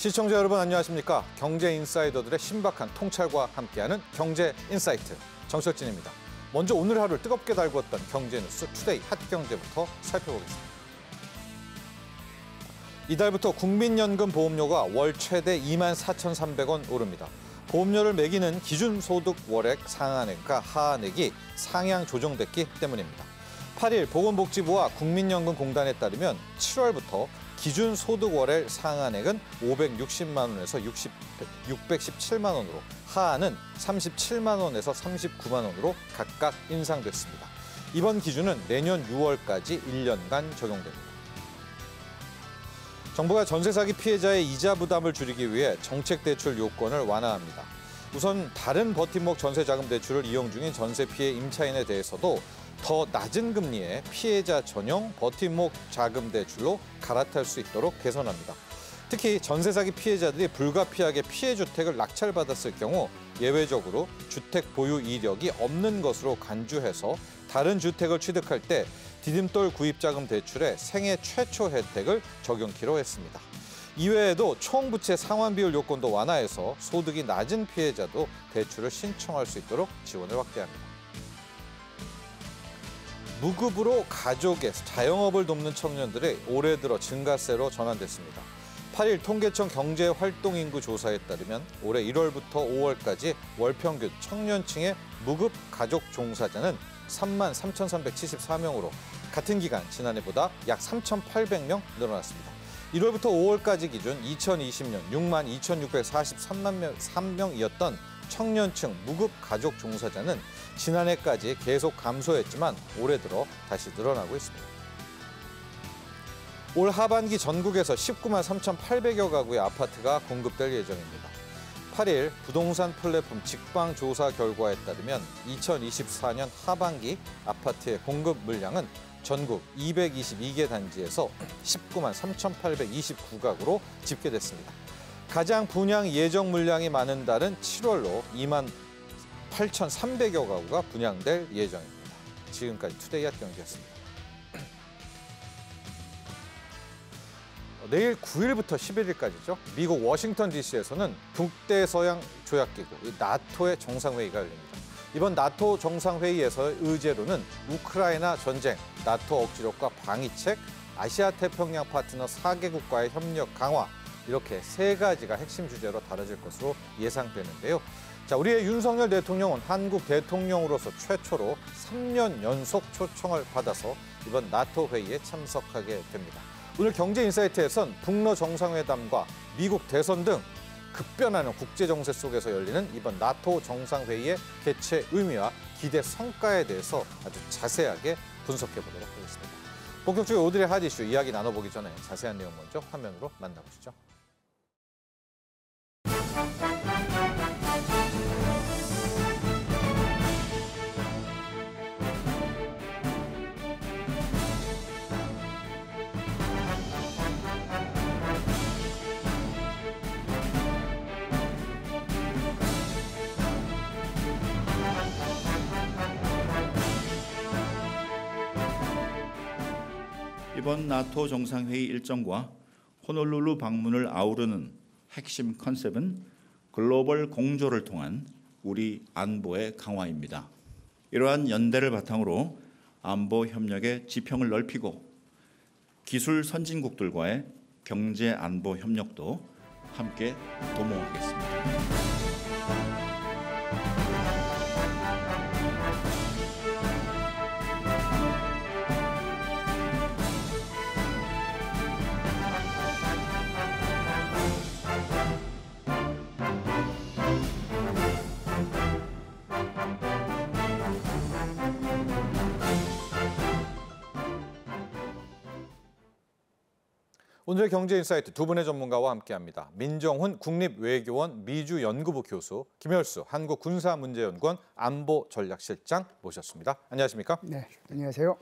시청자 여러분 안녕하십니까? 경제 인사이더들의 신박한 통찰과 함께하는 경제 인사이트 정철진입니다. 먼저 오늘 하루를 뜨겁게 달구었던 경제 뉴스 투데이 핫경제부터 살펴보겠습니다. 이달부터 국민연금 보험료가 월 최대 24,300원 오릅니다. 보험료를 매기는 기준소득 월액 상한액과 하한액이 상향 조정됐기 때문입니다. 8일 보건복지부와 국민연금공단에 따르면 7월부터 기준소득 월액 상한액은 560만 원에서 617만 원으로, 하한은 37만 원에서 39만 원으로 각각 인상됐습니다. 이번 기준은 내년 6월까지 1년간 적용됩니다. 정부가 전세 사기 피해자의 이자 부담을 줄이기 위해 정책 대출 요건을 완화합니다. 우선 다른 버팀목 전세 자금 대출을 이용 중인 전세 피해 임차인에 대해서도 더 낮은 금리의 피해자 전용 버팀목 자금 대출로 갈아탈 수 있도록 개선합니다. 특히 전세 사기 피해자들이 불가피하게 피해 주택을 낙찰받았을 경우 예외적으로 주택 보유 이력이 없는 것으로 간주해서 다른 주택을 취득할 때 디딤돌 구입자금 대출의 생애 최초 혜택을 적용키로 했습니다. 이외에도 총부채 상환 비율 요건도 완화해서 소득이 낮은 피해자도 대출을 신청할 수 있도록 지원을 확대합니다. 무급으로 가족의 자영업을 돕는 청년들이 올해 들어 증가세로 전환됐습니다. 8일 통계청 경제활동인구 조사에 따르면 올해 1월부터 5월까지 월 평균 청년층의 무급 가족 종사자는 3만 3,374명으로 같은 기간 지난해보다 약 3,800명 늘어났습니다. 1월부터 5월까지 기준 2020년 6만 2,643명이었던 청년층 무급 가족 종사자는 지난해까지 계속 감소했지만 올해 들어 다시 늘어나고 있습니다. 올 하반기 전국에서 19만 3,800여 가구의 아파트가 공급될 예정입니다. 8일 부동산 플랫폼 직방 조사 결과에 따르면 2024년 하반기 아파트의 공급 물량은 전국 222개 단지에서 19만 3,829가구로 집계됐습니다. 가장 분양 예정 물량이 많은 달은 7월로 2만 8,300여 가구가 분양될 예정입니다. 지금까지 투데이 핫경제였습니다. 내일 9일부터 11일까지죠. 미국 워싱턴 DC에서는 북대서양 조약기구 나토의 정상회의가 열립니다. 이번 나토 정상회의에서의 의제로는 우크라이나 전쟁, 나토 억지력과 방위책, 아시아 태평양 파트너 4개국과의 협력 강화, 이렇게 세 가지가 핵심 주제로 다뤄질 것으로 예상되는데요. 자, 우리의 윤석열 대통령은 한국 대통령으로서 최초로 3년 연속 초청을 받아서 이번 나토 회의에 참석하게 됩니다. 오늘 경제인사이트에선 북러 정상회담과 미국 대선 등 급변하는 국제 정세 속에서 열리는 이번 나토 정상회의의 개최 의미와 기대 성과에 대해서 아주 자세하게 분석해 보도록 하겠습니다. 본격적으로 오늘의 핫 이슈 이야기 나눠보기 전에 자세한 내용 먼저 화면으로 만나보시죠. 이번 나토 정상회의 일정과 호놀룰루 방문을 아우르는 핵심 컨셉은 글로벌 공조를 통한 우리 안보의 강화입니다. 이러한 연대를 바탕으로 안보 협력의 지평을 넓히고 기술 선진국들과의 경제 안보 협력도 함께 도모하겠습니다. 오늘의 경제인사이트 두 분의 전문가와 함께합니다. 민정훈 국립외교원 미주연구부 교수, 김열수 한국군사문제연구원 안보전략실장 모셨습니다. 안녕하십니까? 네, 안녕하세요.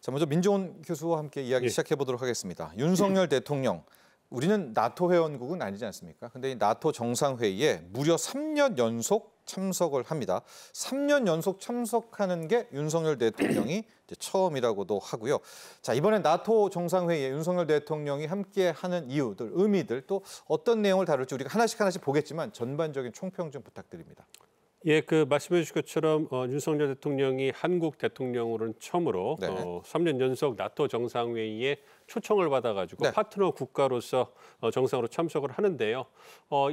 자, 먼저 민정훈 교수와 함께 이야기 시작해 보도록 하겠습니다. 윤석열 대통령, 우리는 나토 회원국은 아니지 않습니까? 근데 이 나토 정상회의에 무려 3년 연속 참석을 합니다. 3년 연속 참석하는 게 윤석열 대통령이 이제 처음이라고도 하고요. 자, 이번에 나토 정상회의에 윤석열 대통령이 함께하는 이유들, 의미들 또 어떤 내용을 다룰지 우리가 하나씩 보겠지만 전반적인 총평 좀 부탁드립니다. 예, 말씀해 주신 것처럼 윤석열 대통령이 한국 대통령으로는 처음으로 네. 3년 연속 나토 정상회의에 초청을 받아가지고 네. 파트너 국가로서 정상으로 참석을 하는데요.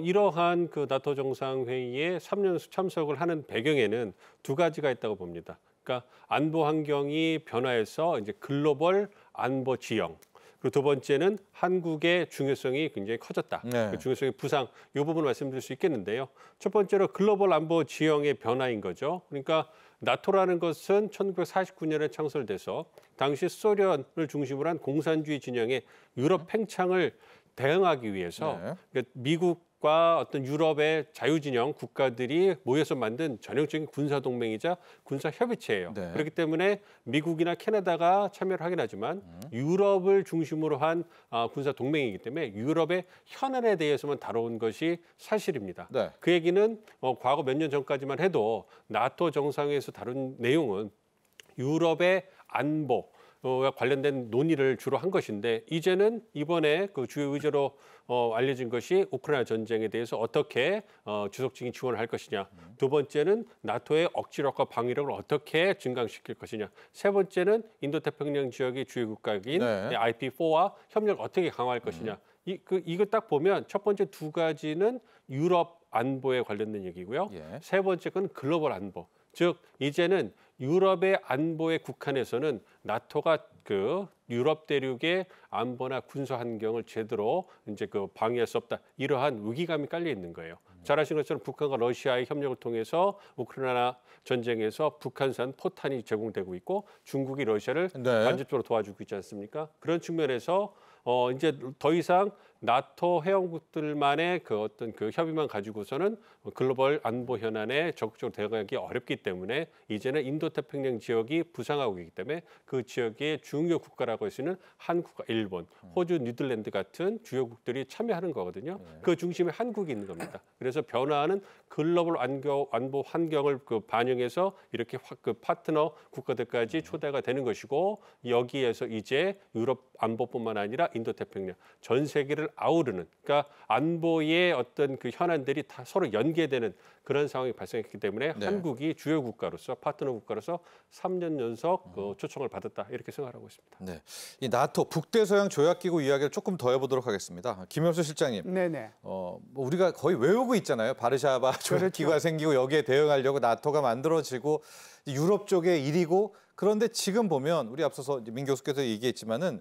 이러한 나토 정상회의에 3년 연속 참석을 하는 배경에는 두 가지가 있다고 봅니다. 그러니까 안보 환경이 변화해서 이제 글로벌 안보 지형. 그리고 두 번째는 한국의 중요성이 굉장히 커졌다. 네. 그 중요성의 부상, 이 부분을 말씀드릴 수 있겠는데요. 첫 번째로 글로벌 안보 지형의 변화인 거죠. 그러니까 나토라는 것은 1949년에 창설돼서 당시 소련을 중심으로 한 공산주의 진영의 유럽 팽창을 대응하기 위해서 네. 그러니까 미국과 어떤 유럽의 자유진영 국가들이 모여서 만든 전형적인 군사동맹이자 군사협의체예요. 네. 그렇기 때문에 미국이나 캐나다가 참여를 하긴 하지만 유럽을 중심으로 한 군사동맹이기 때문에 유럽의 현안에 대해서만 다뤄온 것이 사실입니다. 네. 그 얘기는 과거 몇 년 전까지만 해도 나토 정상회의에서 다룬 내용은 유럽의 안보 관련된 논의를 주로 한 것인데 이제는 이번에 주요 의제로 알려진 것이 우크라이나 전쟁에 대해서 어떻게 지속적인 지원을 할 것이냐. 두 번째는 나토의 억지력과 방위력을 어떻게 증강시킬 것이냐. 세 번째는 인도태평양 지역의 주요 국가인 네. IP4와 협력을 어떻게 강화할 것이냐. 이거 딱 보면 첫 번째 두 가지는 유럽 안보에 관련된 얘기고요. 예. 세 번째 건 글로벌 안보. 즉 이제는 유럽의 안보에 국한해서는 나토가 유럽 대륙의 안보나 군사 환경을 제대로 이제 방해할 수 없다. 이러한 위기감이 깔려 있는 거예요. 잘 아시는 것처럼 북한과 러시아의 협력을 통해서 우크라이나 전쟁에서 북한산 포탄이 제공되고 있고 중국이 러시아를 네. 간접적으로 도와주고 있지 않습니까? 그런 측면에서 이제 더 이상 나토 회원국들만의 어떤 협의만 가지고서는 글로벌 안보 현안에 적극적으로 대응하기 어렵기 때문에 이제는 인도태평양 지역이 부상하고 있기 때문에 그 지역의 중요 국가라고 할 수 있는 한국과 일본, 호주, 뉴질랜드 같은 주요국들이 참여하는 거거든요. 그 중심에 한국이 있는 겁니다. 그래서 변화하는 글로벌 안보 환경을 반영해서 이렇게 파트너 국가들까지 초대가 되는 것이고 여기에서 이제 유럽 안보뿐만 아니라 인도태평양 전 세계를 아우르는 그러니까 안보의 어떤 현안들이 다 서로 연계되는 그런 상황이 발생했기 때문에 네. 한국이 주요 국가로서 파트너 국가로서 3년 연속 초청을 받았다 이렇게 생각하고 있습니다. 네. 이 나토 북대서양 조약기구 이야기를 조금 더 해보도록 하겠습니다. 김현수 실장님. 네네. 뭐 우리가 거의 외우고 있잖아요. 바르샤바 조약기구가 생기고 여기에 대응하려고 나토가 만들어지고 유럽 쪽의 일이고 그런데 지금 보면 우리 앞서서 민 교수께서 얘기했지만은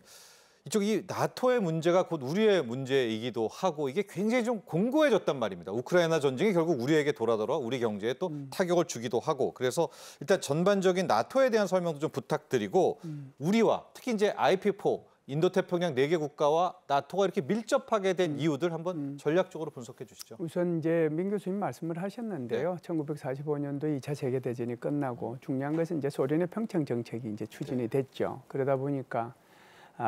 이쪽 이 나토의 문제가 곧 우리의 문제이기도 하고 이게 굉장히 좀 공고해졌단 말입니다. 우크라이나 전쟁이 결국 우리에게 돌아들어 우리 경제에 또 타격을 주기도 하고 그래서 일단 전반적인 나토에 대한 설명도 좀 부탁드리고 우리와 특히 이제 IP4 인도태평양 4개 국가와 나토가 이렇게 밀접하게 된 이유들 한번 전략적으로 분석해 주시죠. 우선 이제 민 교수님 말씀을 하셨는데요. 1945년도 2차 세계대전이 끝나고 중요한 것은 이제 소련의 평창 정책이 이제 추진이 됐죠. 그러다 보니까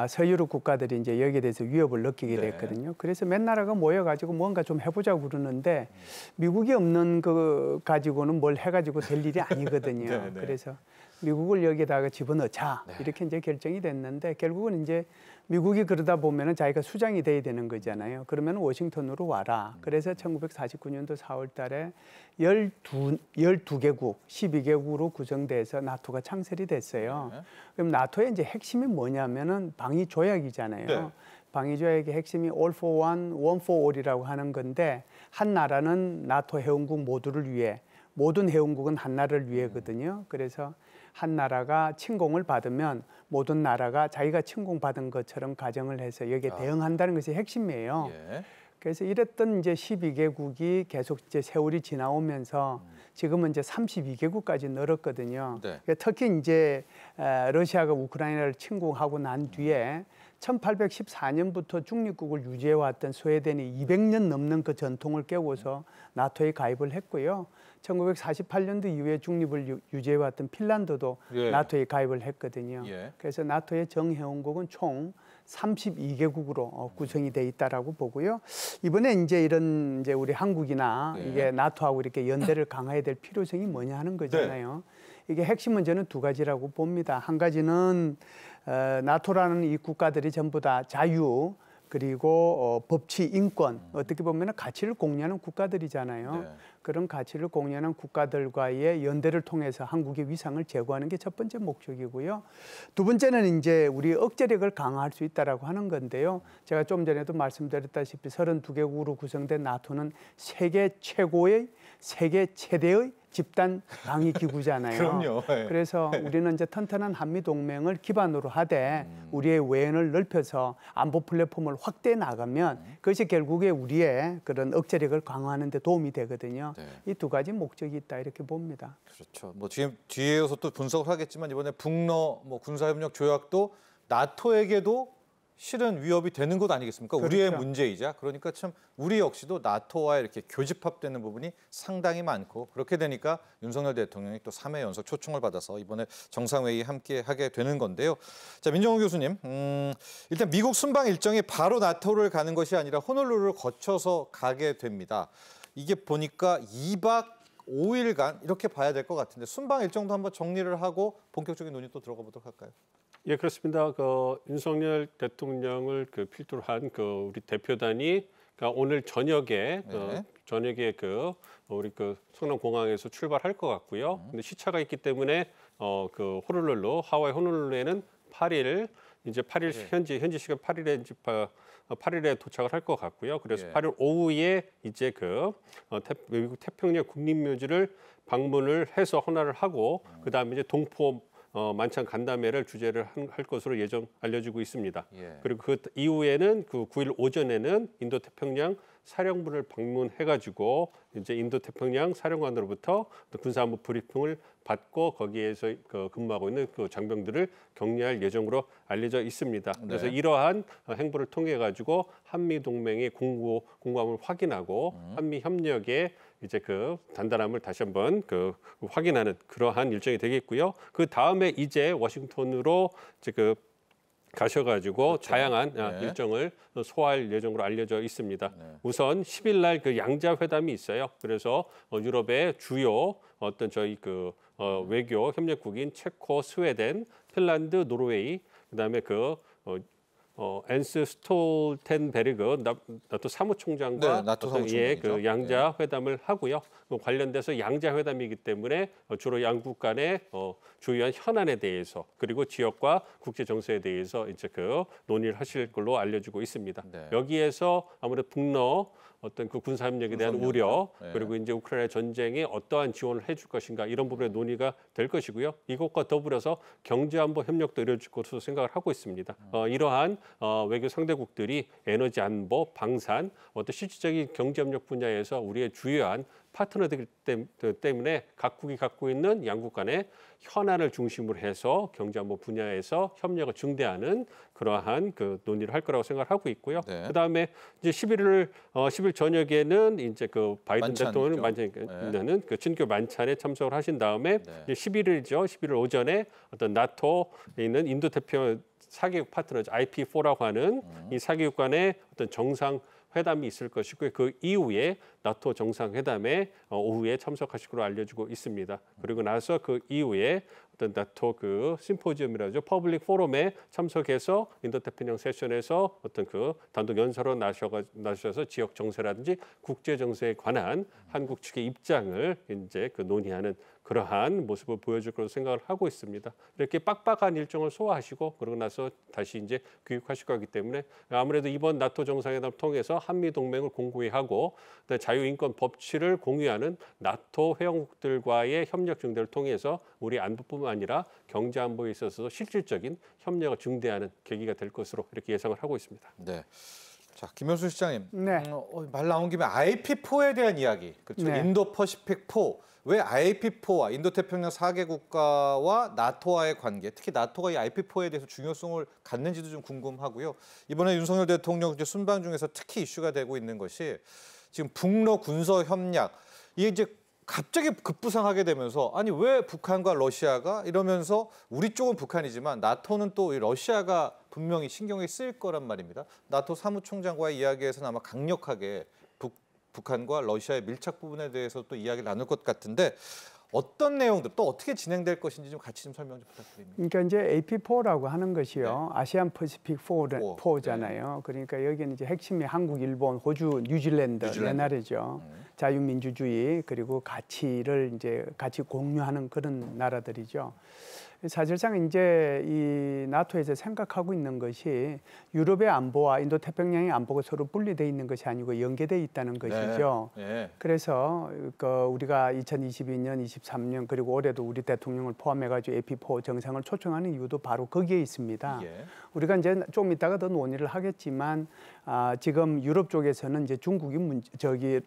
서유럽 국가들이 이제 여기에 대해서 위협을 느끼게 됐거든요. 그래서 몇 나라가 모여가지고 뭔가 좀 해보자고 그러는데 미국이 없는 거 가지고는 뭘 해가지고 될 일이 아니거든요. 그래서 미국을 여기다가 집어넣자 이렇게 이제 결정이 됐는데 결국은 이제 미국이 그러다 보면은 자기가 수장이 돼야 되는 거잖아요. 그러면 워싱턴으로 와라. 그래서 1949년도 4월 달에 12개국, 12개국으로 구성돼서 나토가 창설이 됐어요. 그럼 나토의 이제 핵심이 뭐냐면은 방위 조약이잖아요. 네. 방위 조약의 핵심이 All for One, One for All이라고 하는 건데 한 나라는 나토 회원국 모두를 위해 모든 회원국은 한 나라를 위해거든요. 그래서 한 나라가 침공을 받으면 모든 나라가 자기가 침공받은 것처럼 가정을 해서 여기에 대응한다는 것이 핵심이에요. 예. 그래서 이랬던 이제 12개국이 계속 이제 세월이 지나오면서 지금은 이제 32개국까지 늘었거든요. 네. 특히 이제 러시아가 우크라이나를 침공하고 난 뒤에 1814년부터 중립국을 유지해왔던 스웨덴이 200년 넘는 그 전통을 깨고서 나토에 가입을 했고요. 1948년도 이후에 중립을 유지해왔던 핀란드도 예. 나토에 가입을 했거든요. 예. 그래서 나토의 정회원국은 총 32개국으로 구성이 돼 있다라고 보고요. 이번에 이제 이런 이제 우리 한국이나 네. 이게 나토하고 이렇게 연대를 강화해야 될 필요성이 뭐냐 하는 거잖아요. 이게 핵심은 저는 두 가지라고 봅니다. 한 가지는 나토라는 이 국가들이 전부 다 자유 그리고 법치, 인권 어떻게 보면 가치를 공유하는 국가들이잖아요. 네. 그런 가치를 공유하는 국가들과의 연대를 통해서 한국의 위상을 제고하는 게 첫 번째 목적이고요. 두 번째는 이제 우리 억제력을 강화할 수 있다라고 하는 건데요. 제가 좀 전에도 말씀드렸다시피 32개국으로 구성된 나토는 세계 최고의 세계 최대의 집단 방위 기구잖아요. 그럼요. 네. 그래서 우리는 이제 튼튼한 한미 동맹을 기반으로 하되 우리의 외연을 넓혀서 안보 플랫폼을 확대해 나가면 그것이 결국에 우리의 그런 억제력을 강화하는 데 도움이 되거든요. 네. 이 두 가지 목적이 있다 이렇게 봅니다. 그렇죠. 뭐 지금 뒤에서 또 분석을 하겠지만 이번에 북러 뭐 군사협력 조약도 나토에게도 실은 위협이 되는 것 아니겠습니까? 그렇죠. 우리의 문제이자 그러니까 참 우리 역시도 나토와 이렇게 교집합되는 부분이 상당히 많고 그렇게 되니까 윤석열 대통령이 또 3회 연속 초청을 받아서 이번에 정상회의 함께 하게 되는 건데요. 자, 민정훈 교수님, 일단 미국 순방 일정이 바로 나토를 가는 것이 아니라 호놀룰루를 거쳐서 가게 됩니다. 이게 보니까 2박 5일간 이렇게 봐야 될 것 같은데 순방 일정도 한번 정리를 하고 본격적인 논의 또 들어가 보도록 할까요? 예, 그렇습니다. 그 윤석열 대통령을 그 필두로 한 그 우리 대표단이 그러니까 오늘 저녁에 우리 그 성남 공항에서 출발할 것 같고요. 근데 시차가 있기 때문에 그 호놀룰루 하와이 호놀룰루에는 8일 현지 시간 8일에 도착을 할 것 같고요. 그래서 8일 오후에 이제 미국 태평양 국립묘지를 방문을 해서 헌화를 하고 그다음에 이제 동포 만찬 간담회를 주재를 할 것으로 알려지고 있습니다. 그리고 그 이후에는 그 9일 오전에는 인도 태평양 사령부를 방문해가지고 이제 인도 태평양 사령관으로부터 군사안보 브리핑을 받고 거기에서 근무하고 있는 그 장병들을 격려할 예정으로 알려져 있습니다. 그래서 이러한 행보를 통해 가지고 한미 동맹의 공고함을 확인하고 한미 협력의 이제 그 단단함을 다시 한번 확인하는 그러한 일정이 되겠고요. 그 다음에 이제 워싱턴으로 이제 가셔가지고 그렇죠. 다양한 일정을 소화할 예정으로 알려져 있습니다. 우선 10일 날 그 양자 회담이 있어요. 그래서 유럽의 주요 어떤 저희 외교 협력국인 체코, 스웨덴, 핀란드, 노르웨이, 그다음에 엔스 스톨텐베르그 나토 사무총장과 나토 사무총장이죠. 양자 회담을 하고요. 관련돼서 양자 회담이기 때문에 주로 양국 간의 주요한 현안에 대해서 그리고 지역과 국제 정세에 대해서 이제 논의를 하실 걸로 알려지고 있습니다. 여기에서 아무래도 북러 어떤 그 군사협력에 대한 우려 그리고 이제 우크라이나 전쟁에 어떠한 지원을 해줄 것인가 이런 부분의 논의가 될 것이고요. 이것과 더불어서 경제안보 협력도 이루어질 것으로 생각을 하고 있습니다. 이러한 외교 상대국들이 에너지 안보, 방산, 어떤 실질적인 경제협력 분야에서 우리의 주요한 파트너들 때문에 각국이 갖고 있는 양국 간의 현안을 중심으로 해서 경제안보 분야에서 협력을 증대하는 그러한 논의를 할 거라고 생각을 하고 있고요. 그다음에 이제 10일 저녁에는 이제 바이든 대통령은 만찬하는 친교 만찬에 참석을 하신 다음에 이제 11일이죠. 11일 오전에 어떤 나토에 있는 인도 태평양 4개국 파트너즈 IP4라고 하는 이 4개국 간의 어떤 정상 회담이 있을 것이고요. 그 이후에 나토 정상회담에 오후에 참석하실 것으로 알려지고 있습니다. 그리고 나서 그 이후에 어떤 나토 심포지엄이라죠. 퍼블릭 포럼에 참석해서 인도태평양 세션에서 어떤 단독 연설로 나셔서 지역 정세라든지 국제 정세에 관한 한국 측의 입장을 이제 논의하는 그러한 모습을 보여줄 것으로 생각을 하고 있습니다. 이렇게 빡빡한 일정을 소화하시고 그러고 나서 다시 이제 귀국하실 거기 때문에 아무래도 이번 나토 정상회담을 통해서 한미 동맹을 공고히 하고 자유인권 법치를 공유하는 나토 회원국들과의 협력 증대를 통해서 우리 안보뿐만 아니라 경제 안보에 있어서 실질적인 협력을 증대하는 계기가 될 것으로 이렇게 예상을 하고 있습니다. 네. 자, 김현수 시장님. 말 나온 김에 IP4에 대한 이야기. 그렇죠. 인도 퍼시픽4. 왜 IP4와 인도태평양 4개 국가와 나토와의 관계, 특히 나토가 이 IP4에 대해서 중요성을 갖는지도 좀 궁금하고요. 이번에 윤석열 대통령 이제 순방 중에서 특히 이슈가 되고 있는 것이 지금 북러 군사 협력. 이게 이제 갑자기 급부상하게 되면서 아니 왜 북한과 러시아가 이러면서 우리 쪽은 북한이지만 나토는 또 이 러시아가 분명히 신경이 쓰일 거란 말입니다. 나토 사무총장과의 이야기에서는 아마 강력하게 북한과 러시아의 밀착 부분에 대해서 또 이야기를 나눌 것 같은데 어떤 내용들 또 어떻게 진행될 것인지 좀 같이 좀 설명 좀 부탁드립니다. 그러니까 이제 AP4라고 하는 것이요. 아시안 퍼시픽 4잖아요. 네. 그러니까 여기는 이제 핵심이 한국, 일본, 호주, 뉴질랜드 네 나라죠. 자유민주주의 그리고 가치를 이제 같이 공유하는 그런 나라들이죠. 사실상 이제 이 나토에서 생각하고 있는 것이 유럽의 안보와 인도태평양의 안보가 서로 분리되어 있는 것이 아니고 연계되어 있다는 것이죠. 네. 그래서 우리가 2022년, 23년 그리고 올해도 우리 대통령을 포함해가지고 AP4 정상을 초청하는 이유도 바로 거기에 있습니다. 우리가 이제 좀 이따가 더 논의를 하겠지만 지금 유럽 쪽에서는 이제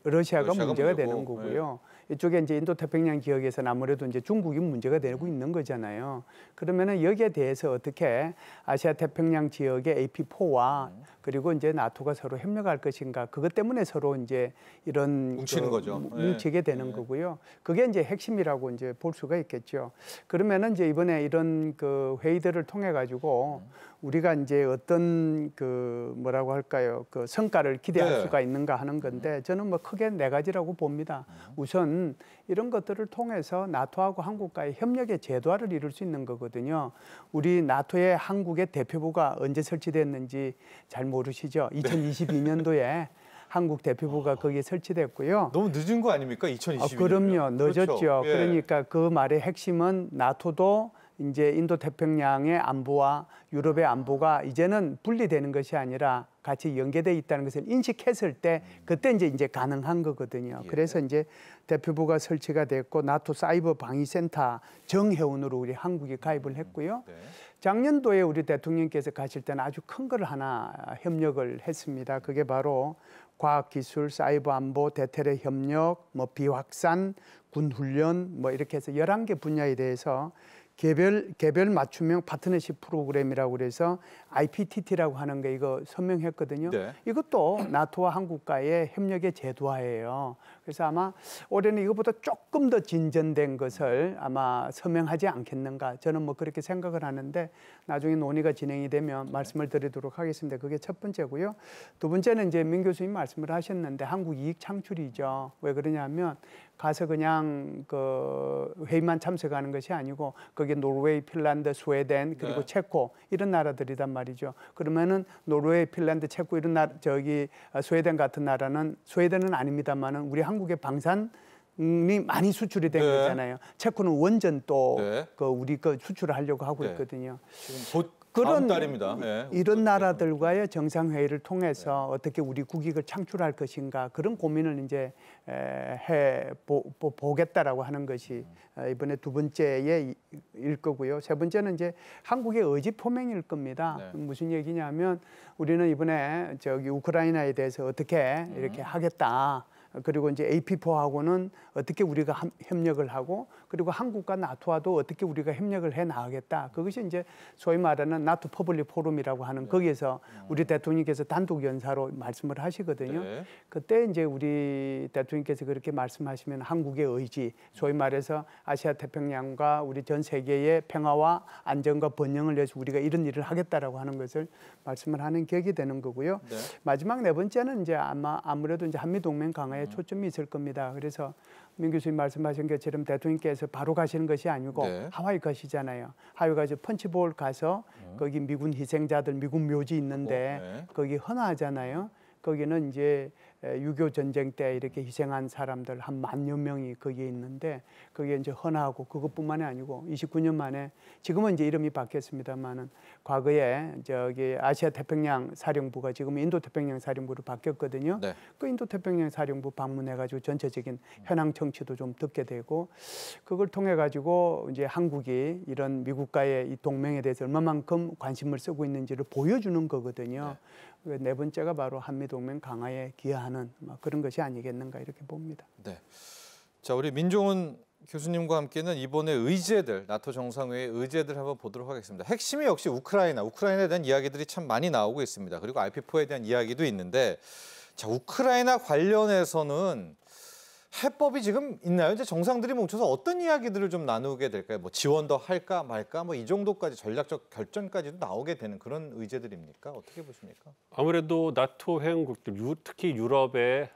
러시아가 문제가 되는 거고요. 이쪽에 이제 인도태평양 지역에서는 아무래도 이제 중국이 문제가 되고 있는 거잖아요. 그러면은 여기에 대해서 어떻게 아시아 태평양 지역의 AP4와 그리고 이제 나토가 서로 협력할 것인가 그것 때문에 서로 이제 이런 뭉치는 거죠. 뭉치게 되는 거고요. 그게 이제 핵심이라고 이제 볼 수가 있겠죠. 그러면은 이제 이번에 이런 그 회의들을 통해 가지고 우리가 이제 어떤 그 뭐라고 할까요? 그 성과를 기대할 수가 있는가 하는 건데 저는 뭐 크게 네 가지라고 봅니다. 우선 이런 것들을 통해서 나토하고 한국과의 협력의 제도화를 이룰 수 있는 거거든요. 우리 나토의 한국의 대표부가 언제 설치됐는지 잘 모르시죠? 2022년도에 한국 대표부가 거기에 설치됐고요. 너무 늦은 거 아닙니까? 2022년. 그럼요. 늦었죠. 그렇죠. 그러니까 그 말의 핵심은 나토도 이제 인도태평양의 안보와 유럽의 안보가 이제는 분리되는 것이 아니라 같이 연계돼 있다는 것을 인식했을 때 그때 이제 가능한 거거든요. 그래서 이제 대표부가 설치가 됐고 나토 사이버 방위센터 정회원으로 우리 한국이 가입을 했고요. 작년도에 우리 대통령께서 가실 때는 아주 큰 걸 하나 협력을 했습니다. 그게 바로 과학기술, 사이버 안보, 대테러 협력, 뭐 비확산, 군 훈련 뭐 이렇게 해서 11개 분야에 대해서 개별 맞춤형 파트너십 프로그램이라고 그래서 IPTT라고 하는 게 이거 서명했거든요. 이것도 나토와 한국과의 협력의 제도화예요. 그래서 아마 올해는 이것보다 조금 더 진전된 것을 아마 서명하지 않겠는가. 저는 뭐 그렇게 생각을 하는데 나중에 논의가 진행이 되면 말씀을 드리도록 하겠습니다. 그게 첫 번째고요. 두 번째는 이제 민 교수님 말씀을 하셨는데 한국 이익 창출이죠. 왜 그러냐면 가서 그냥 그 회의만 참석하는 것이 아니고 거기에 노르웨이, 핀란드, 스웨덴 그리고 체코 이런 나라들이단 말이죠. 그러면은 노르웨이, 핀란드, 체코 이런 스웨덴 같은 나라는 스웨덴은 아닙니다만은 우리 한국의 방산이 많이 수출이 된 거잖아요. 체코는 원전 또 우리 수출을 하려고 하고 있거든요. 지금 다음 달입니다. 이런 나라들과의 정상회의를 통해서 어떻게 우리 국익을 창출할 것인가 그런 고민을 이제 보겠다라고 하는 것이 이번에 두 번째의 일 거고요. 세 번째는 이제 한국의 의지 표명일 겁니다. 무슨 얘기냐면 우리는 이번에 우크라이나에 대해서 어떻게 이렇게 하겠다. 그리고 이제 AP4하고는 어떻게 우리가 협력을 하고 그리고 한국과 나토와도 어떻게 우리가 협력을 해 나가겠다. 그것이 이제 소위 말하는 나토 퍼블릭 포럼이라고 하는 거기에서 우리 대통령께서 단독 연사로 말씀을 하시거든요. 그때 이제 우리 대통령께서 그렇게 말씀하시면 한국의 의지, 소위 말해서 아시아 태평양과 우리 전 세계의 평화와 안정과 번영을 위해서 우리가 이런 일을 하겠다라고 하는 것을 말씀을 하는 계기가 되는 거고요. 마지막 네 번째는 이제 아무래도 이제 한미 동맹 강화에 초점이 있을 겁니다. 그래서 민 교수님 말씀하신 것처럼 대통령께서 바로 가시는 것이 아니고 하와이 가시잖아요. 하와이 가서 펀치볼 가서 거기 미군 희생자들 미군 묘지 있는데 거기 헌화하잖아요. 거기는 이제 6.25 전쟁 때 이렇게 희생한 사람들 한 10,000여 명이 거기에 있는데 거기에 이제 헌화하고 그것뿐만이 아니고 29년 만에 지금은 이제 이름이 바뀌었습니다만은 과거에 아시아 태평양 사령부가 지금 인도 태평양 사령부로 바뀌었거든요. 그 인도 태평양 사령부 방문해가지고 전체적인 현황 정치도 좀 듣게 되고 그걸 통해 가지고 이제 한국이 이런 미국과의 이 동맹에 대해서 얼마만큼 관심을 쓰고 있는지를 보여주는 거거든요. 네 번째가 바로 한미동맹 강화에 기여하는 그런 것이 아니겠는가 이렇게 봅니다. 자, 우리 민종훈 교수님과 함께는 이번에 의제들, 나토 정상회의 의제들 한번 보도록 하겠습니다. 핵심이 역시 우크라이나에 대한 이야기들이 참 많이 나오고 있습니다. 그리고 IP4에 대한 이야기도 있는데 자, 우크라이나 관련해서는 해법이 지금 있나요? 이제 정상들이 뭉쳐서 어떤 이야기들을 좀 나누게 될까요? 뭐 지원 더 할까 말까 뭐 이 정도까지 전략적 결정까지도 나오게 되는 그런 의제들입니까? 어떻게 보십니까? 아무래도 나토 회원국들, 특히 유럽에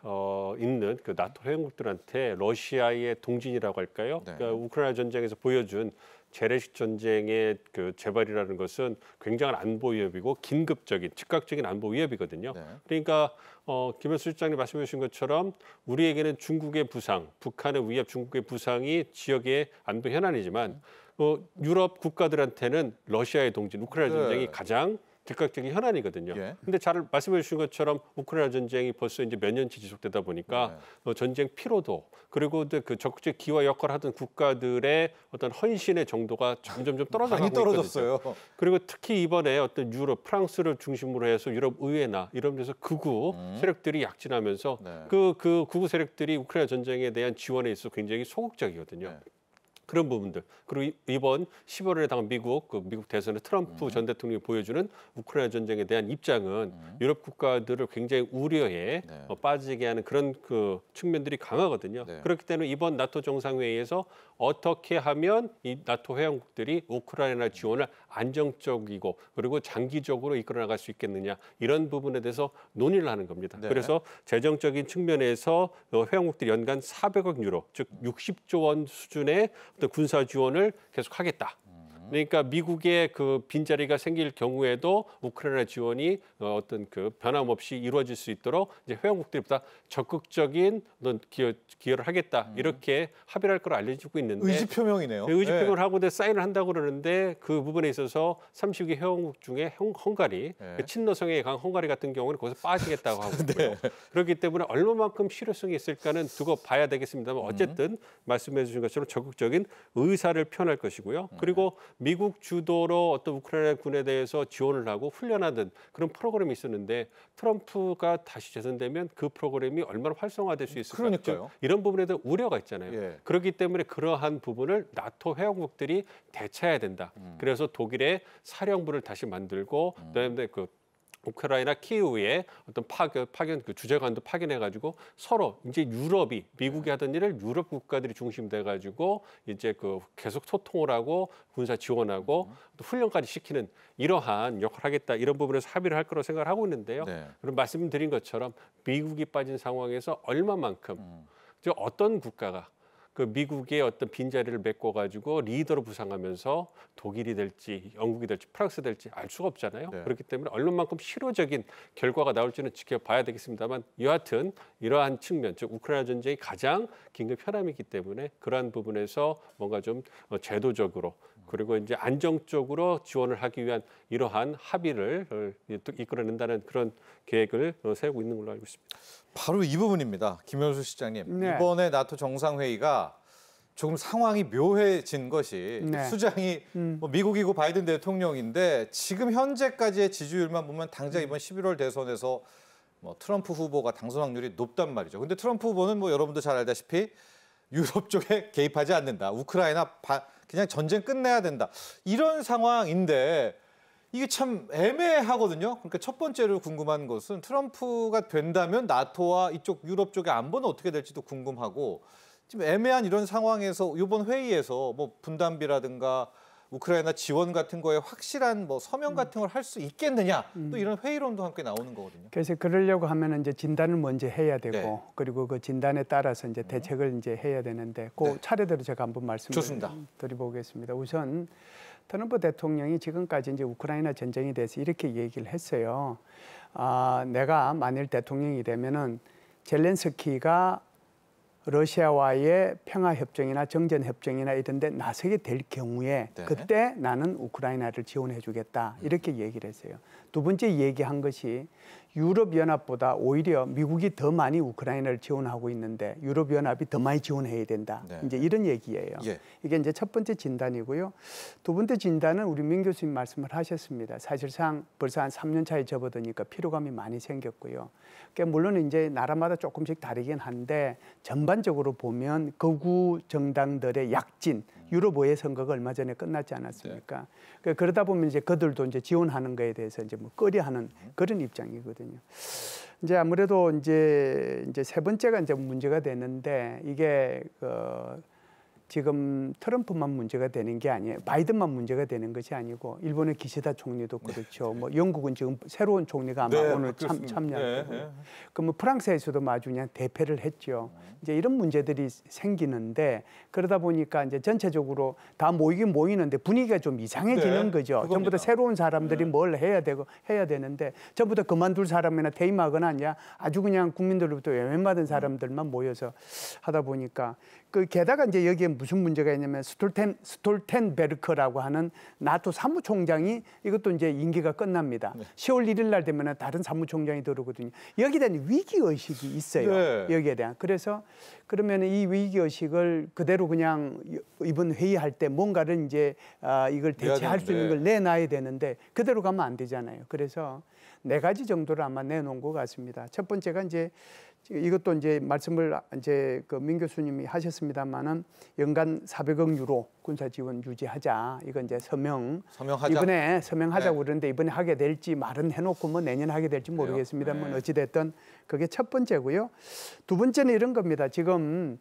있는 그 나토 회원국들한테 러시아의 동진이라고 할까요? 네. 그러니까 우크라이나 전쟁에서 보여준 재래식 전쟁의 그 재발이라는 것은 굉장한 안보 위협이고 긴급적인, 즉각적인 안보 위협이거든요. 네. 그러니까 김현수 실장님 말씀해 주신 것처럼 우리에게는 중국의 부상, 북한의 위협, 중국의 부상이 지역의 안보 현안이지만 유럽 국가들한테는 러시아의 동진, 우크라이나 네. 전쟁이 가장 즉각적인 현안이거든요. 예. 근데 잘 말씀해 주신 것처럼 우크라이나 전쟁이 벌써 이제 몇 년치 지속되다 보니까 전쟁 피로도 그리고 그 적극적 기화 역할을 하던 국가들의 어떤 헌신의 정도가 점점 좀 떨어져 가고 많이 있거든요. 떨어졌어요. 그리고 특히 이번에 어떤 유럽, 프랑스를 중심으로 해서 유럽 의회나 이런 데서 극우 세력들이 약진하면서 네. 그 극우 세력들이 우크라이나 전쟁에 대한 지원에 있어 굉장히 소극적이거든요. 네. 그런 부분들 그리고 이번 10월에 당한 미국 대선의 트럼프 전 대통령이 보여주는 우크라이나 전쟁에 대한 입장은 유럽 국가들을 굉장히 우려에 네. 빠지게 하는 그런 그 측면들이 강하거든요. 네. 그렇기 때문에 이번 나토 정상회의에서 어떻게 하면 이 나토 회원국들이 우크라이나 지원을 안정적이고 그리고 장기적으로 이끌어 나갈 수 있겠느냐 이런 부분에 대해서 논의를 하는 겁니다. 네. 그래서 재정적인 측면에서 회원국들이 연간 400억 유로 즉 60조 원 수준의 어떤 군사 지원을 계속하겠다. 그러니까 미국의 그 빈자리가 생길 경우에도 우크라이나 지원이 어떤 그 변함없이 이루어질 수 있도록 이제 회원국들보다 적극적인 어떤 기여를 하겠다 이렇게 합의를 할 거로 알려지고 있는데 의지 표명이네요. 의지 표명을 네. 하고 사인을 한다고 그러는데 그 부분에 있어서 30개 회원국 중에 헝가리 네. 그 친노성에 강한 헝가리 같은 경우는 거기서 빠지겠다고 하고 있고요. 네. 그렇기 때문에 얼마만큼 실효성이 있을까는 두고 봐야 되겠습니다만 어쨌든 말씀해 주신 것처럼 적극적인 의사를 표현할 것이고요. 그리고 미국 주도로 어떤 우크라이나 군에 대해서 지원을 하고 훈련하던 그런 프로그램이 있었는데 트럼프가 다시 재선되면 그 프로그램이 얼마나 활성화될 수 있을까? 그러니까요. 이런 부분에 대한 우려가 있잖아요. 예. 그렇기 때문에 그러한 부분을 나토 회원국들이 대처해야 된다. 그래서 독일의 사령부를 다시 만들고 그다음에 그 우크라이나 키이우에 어떤 파견 그 주재관도 파견해가지고 서로 이제 유럽이 미국이 하던 일을 유럽 국가들이 중심돼가지고 이제 그 계속 소통을 하고 군사 지원하고 또 훈련까지 시키는 이러한 역할을 하겠다 이런 부분에서 합의를 할 거라고 생각을 하고 있는데요. 네. 그럼 말씀드린 것처럼 미국이 빠진 상황에서 얼마만큼 즉 어떤 국가가 그 미국의 어떤 빈자리를 메꿔가지고 리더로 부상하면서 독일이 될지 영국이 될지 프랑스 될지 알 수가 없잖아요. 네. 그렇기 때문에 얼마만큼 실효적인 결과가 나올지는 지켜봐야 되겠습니다만 여하튼 이러한 측면 즉 우크라이나 전쟁이 가장 긴급 현안이기 때문에 그러한 부분에서 뭔가 좀 제도적으로 그리고 이제 안정적으로 지원을 하기 위한 이러한 합의를 이끌어낸다는 그런 계획을 세우고 있는 걸로 알고 있습니다. 바로 이 부분입니다. 김현수 시장님. 네. 이번에 나토 정상회의가 조금 상황이 묘해진 것이 네. 수장이 뭐 미국이고 바이든 대통령인데 지금 현재까지의 지지율만 보면 당장 이번 11월 대선에서 뭐 트럼프 후보가 당선 확률이 높단 말이죠. 근데 트럼프 후보는 뭐 여러분도 잘 알다시피 유럽 쪽에 개입하지 않는다. 우크라이나 그냥 전쟁 끝내야 된다. 이런 상황인데 이게 참 애매하거든요. 그러니까 첫 번째로 궁금한 것은 트럼프가 된다면 나토와 이쪽 유럽 쪽의 안보는 어떻게 될지도 궁금하고 지금 애매한 이런 상황에서 이번 회의에서 뭐 분담비라든가 우크라이나 지원 같은 거에 확실한 뭐 서명 같은 걸 할 수 있겠느냐 또 이런 회의론도 함께 나오는 거거든요. 그래서 그러려고 하면 이제 진단을 먼저 해야 되고 네. 그리고 그 진단에 따라서 이제 대책을 이제 해야 되는데 그 네. 차례대로 제가 한번 말씀을 좋습니다. 드려보겠습니다. 우선 트럼프 대통령이 지금까지 이제 우크라이나 전쟁에 대해서 이렇게 얘기를 했어요. 내가 만일 대통령이 되면은 젤렌스키가 러시아와의 평화협정이나 정전협정이나 이런 데 나서게 될 경우에 네. 그때 나는 우크라이나를 지원해 주겠다 이렇게 얘기를 했어요. 두 번째 얘기한 것이 유럽연합보다 오히려 미국이 더 많이 우크라이나를 지원하고 있는데 유럽연합이 더 많이 지원해야 된다. 네. 이제 이런 얘기예요. 예. 이게 이제 첫 번째 진단이고요. 두 번째 진단은 우리 민 교수님 말씀을 하셨습니다. 사실상 벌써 한 3년 차에 접어드니까 피로감이 많이 생겼고요. 그러니까 물론 이제 나라마다 조금씩 다르긴 한데 전반적으로 보면 극우 정당들의 약진, 유럽 의회 선거가 얼마 전에 끝났지 않았습니까? 그러니까 그러다 보면 이제 그들도 이제 지원하는 거에 대해서 이제 뭐 꺼려하는 그런 입장이거든요. 이제 아무래도 이제 세 번째가 이제 문제가 되는데 이게 지금 트럼프만 문제가 되는 게 아니에요. 바이든만 문제가 되는 것이 아니고 일본의 기시다 총리도 그렇죠. 뭐 영국은 지금 새로운 총리가 아마 네, 오늘 참여할 거고요. 그뭐 프랑스에서도 아주 그냥 대패를 했죠. 이제 이런 문제들이 생기는데 그러다 보니까 이제 전체적으로 다 모이긴 모이는데 분위기가 좀 이상해지는 네, 거죠. 그겁니다. 전부 다 새로운 사람들이 뭘 해야 되는데 전부 다 그만둘 사람이나 퇴임하거나 아니야 아주 그냥 국민들로부터 외면받은 사람들만 모여서 하다 보니까 게다가 이제 여기에 무슨 문제가 있냐면 스톨텐베르크라고 하는 나토 사무총장이 이것도 이제 임기가 끝납니다. 10월 1일 날 되면 다른 사무총장이 들어오거든요. 여기에 대한 위기 의식이 있어요. 네. 여기에 대한. 그래서 그러면 이 위기 의식을 그대로 그냥 이번 회의할 때 뭔가를 이제 이걸 대체할 수 있는 걸 내놔야 되는데 그대로 가면 안 되잖아요. 그래서 4가지 정도를 아마 내놓은 것 같습니다. 첫 번째가 이제 이것도 이제 말씀을 이제 민 교수님이 하셨습니다만은 연간 400억 유로 군사 지원 유지하자. 이건 이제 서명하자. 이번에 서명하자고 그러는데 이번에 하게 될지 말은 해놓고 뭐 내년에 하게 될지 모르겠습니다만 어찌 됐든 그게 첫 번째고요. 두 번째는 이런 겁니다. 지금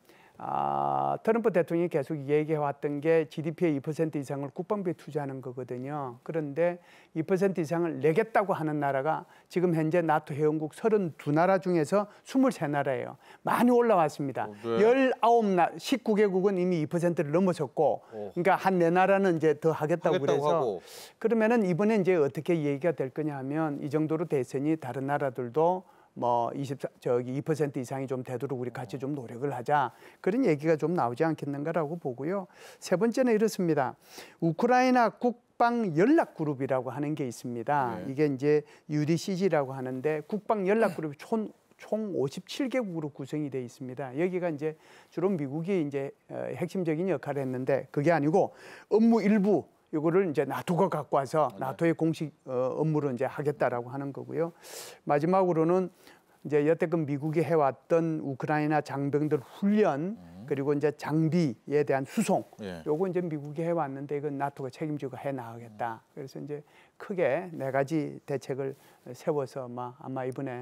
트럼프 대통령이 계속 얘기해왔던 게 GDP의 2% 이상을 국방비에 투자하는 거거든요. 그런데 2% 이상을 내겠다고 하는 나라가 지금 현재 나토 회원국 32나라 중에서 23나라예요. 많이 올라왔습니다. 19개국은 이미 2%를 넘어섰고, 그러니까 한 4나라는 이제 더 하겠다고 그래서 하고. 그러면은 이번에 이제 어떻게 얘기가 될 거냐 하면 이 정도로 됐으니 다른 나라들도 뭐 2% 이상이 좀 되도록 우리 같이 좀 노력을 하자. 그런 얘기가 좀 나오지 않겠는가라고 보고요. 세 번째는 이렇습니다. 우크라이나 국방 연락 그룹이라고 하는 게 있습니다. 이게 이제 UDCG라고 하는데 국방 연락 그룹이 총 57개국으로 구성이 되어 있습니다. 여기가 이제 주로 미국이 이제 핵심적인 역할을 했는데 그게 아니고 업무 일부 이거를 이제 나토가 갖고 와서 나토의 공식 업무를 이제 하겠다라고 하는 거고요. 마지막으로는 이제 여태껏 미국이 해왔던 우크라이나 장병들 훈련 그리고 이제 장비에 대한 수송 요거 이제 미국이 해왔는데 이건 나토가 책임지고 해 나가겠다. 그래서 이제 크게 4가지 대책을 세워서 아마 이번에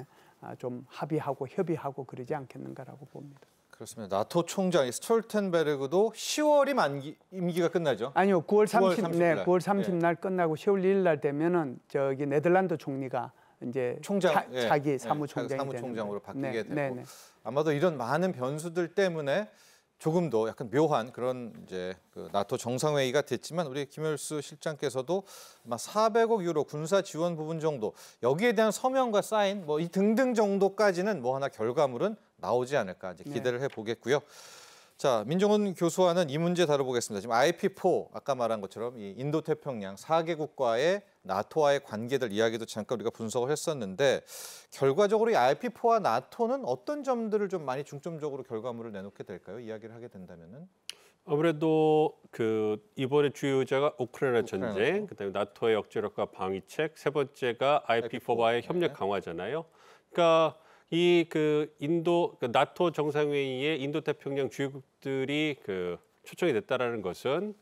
좀 합의하고 협의하고 그러지 않겠는가라고 봅니다. 그렇습니다. 나토 총장 스톨텐베르그도 10월이 임기가 끝나죠? 아니요, 9월 30일, 네, 날. 9월 30날 끝나고 10월 1일 날 되면은 저기 네덜란드 총리가 이제 차기 사무총장으로 바뀌게 되고 아마도 이런 많은 변수들 때문에 조금 더 약간 묘한 그런 이제 나토 정상회의가 됐지만 우리 김열수 실장께서도 아마 400억 유로 군사 지원 부분 정도 여기에 대한 서명과 사인 뭐 이 등등 정도까지는 뭐 하나 결과물은 나오지 않을까 이제 기대를 해보겠고요. 자, 민정훈 교수와는 이 문제 다뤄보겠습니다. 지금 IP4 아까 말한 것처럼 이 인도태평양 4개국과의 나토와의 관계들 이야기도 잠깐 우리가 분석을 했었는데 결과적으로 이 IP4와 나토는 어떤 점들을 좀 많이 중점적으로 결과물을 내놓게 될까요? 이야기를 하게 된다면은. 아무래도 이번에 주요 의제가 우크라이나 전쟁, 그다음에 나토의 억제력과 방위책, 세 번째가 IP4와의 협력 강화잖아요. 그러니까 나토 정상회의에 인도태평양 주요국들이 초청이 됐다라는 것은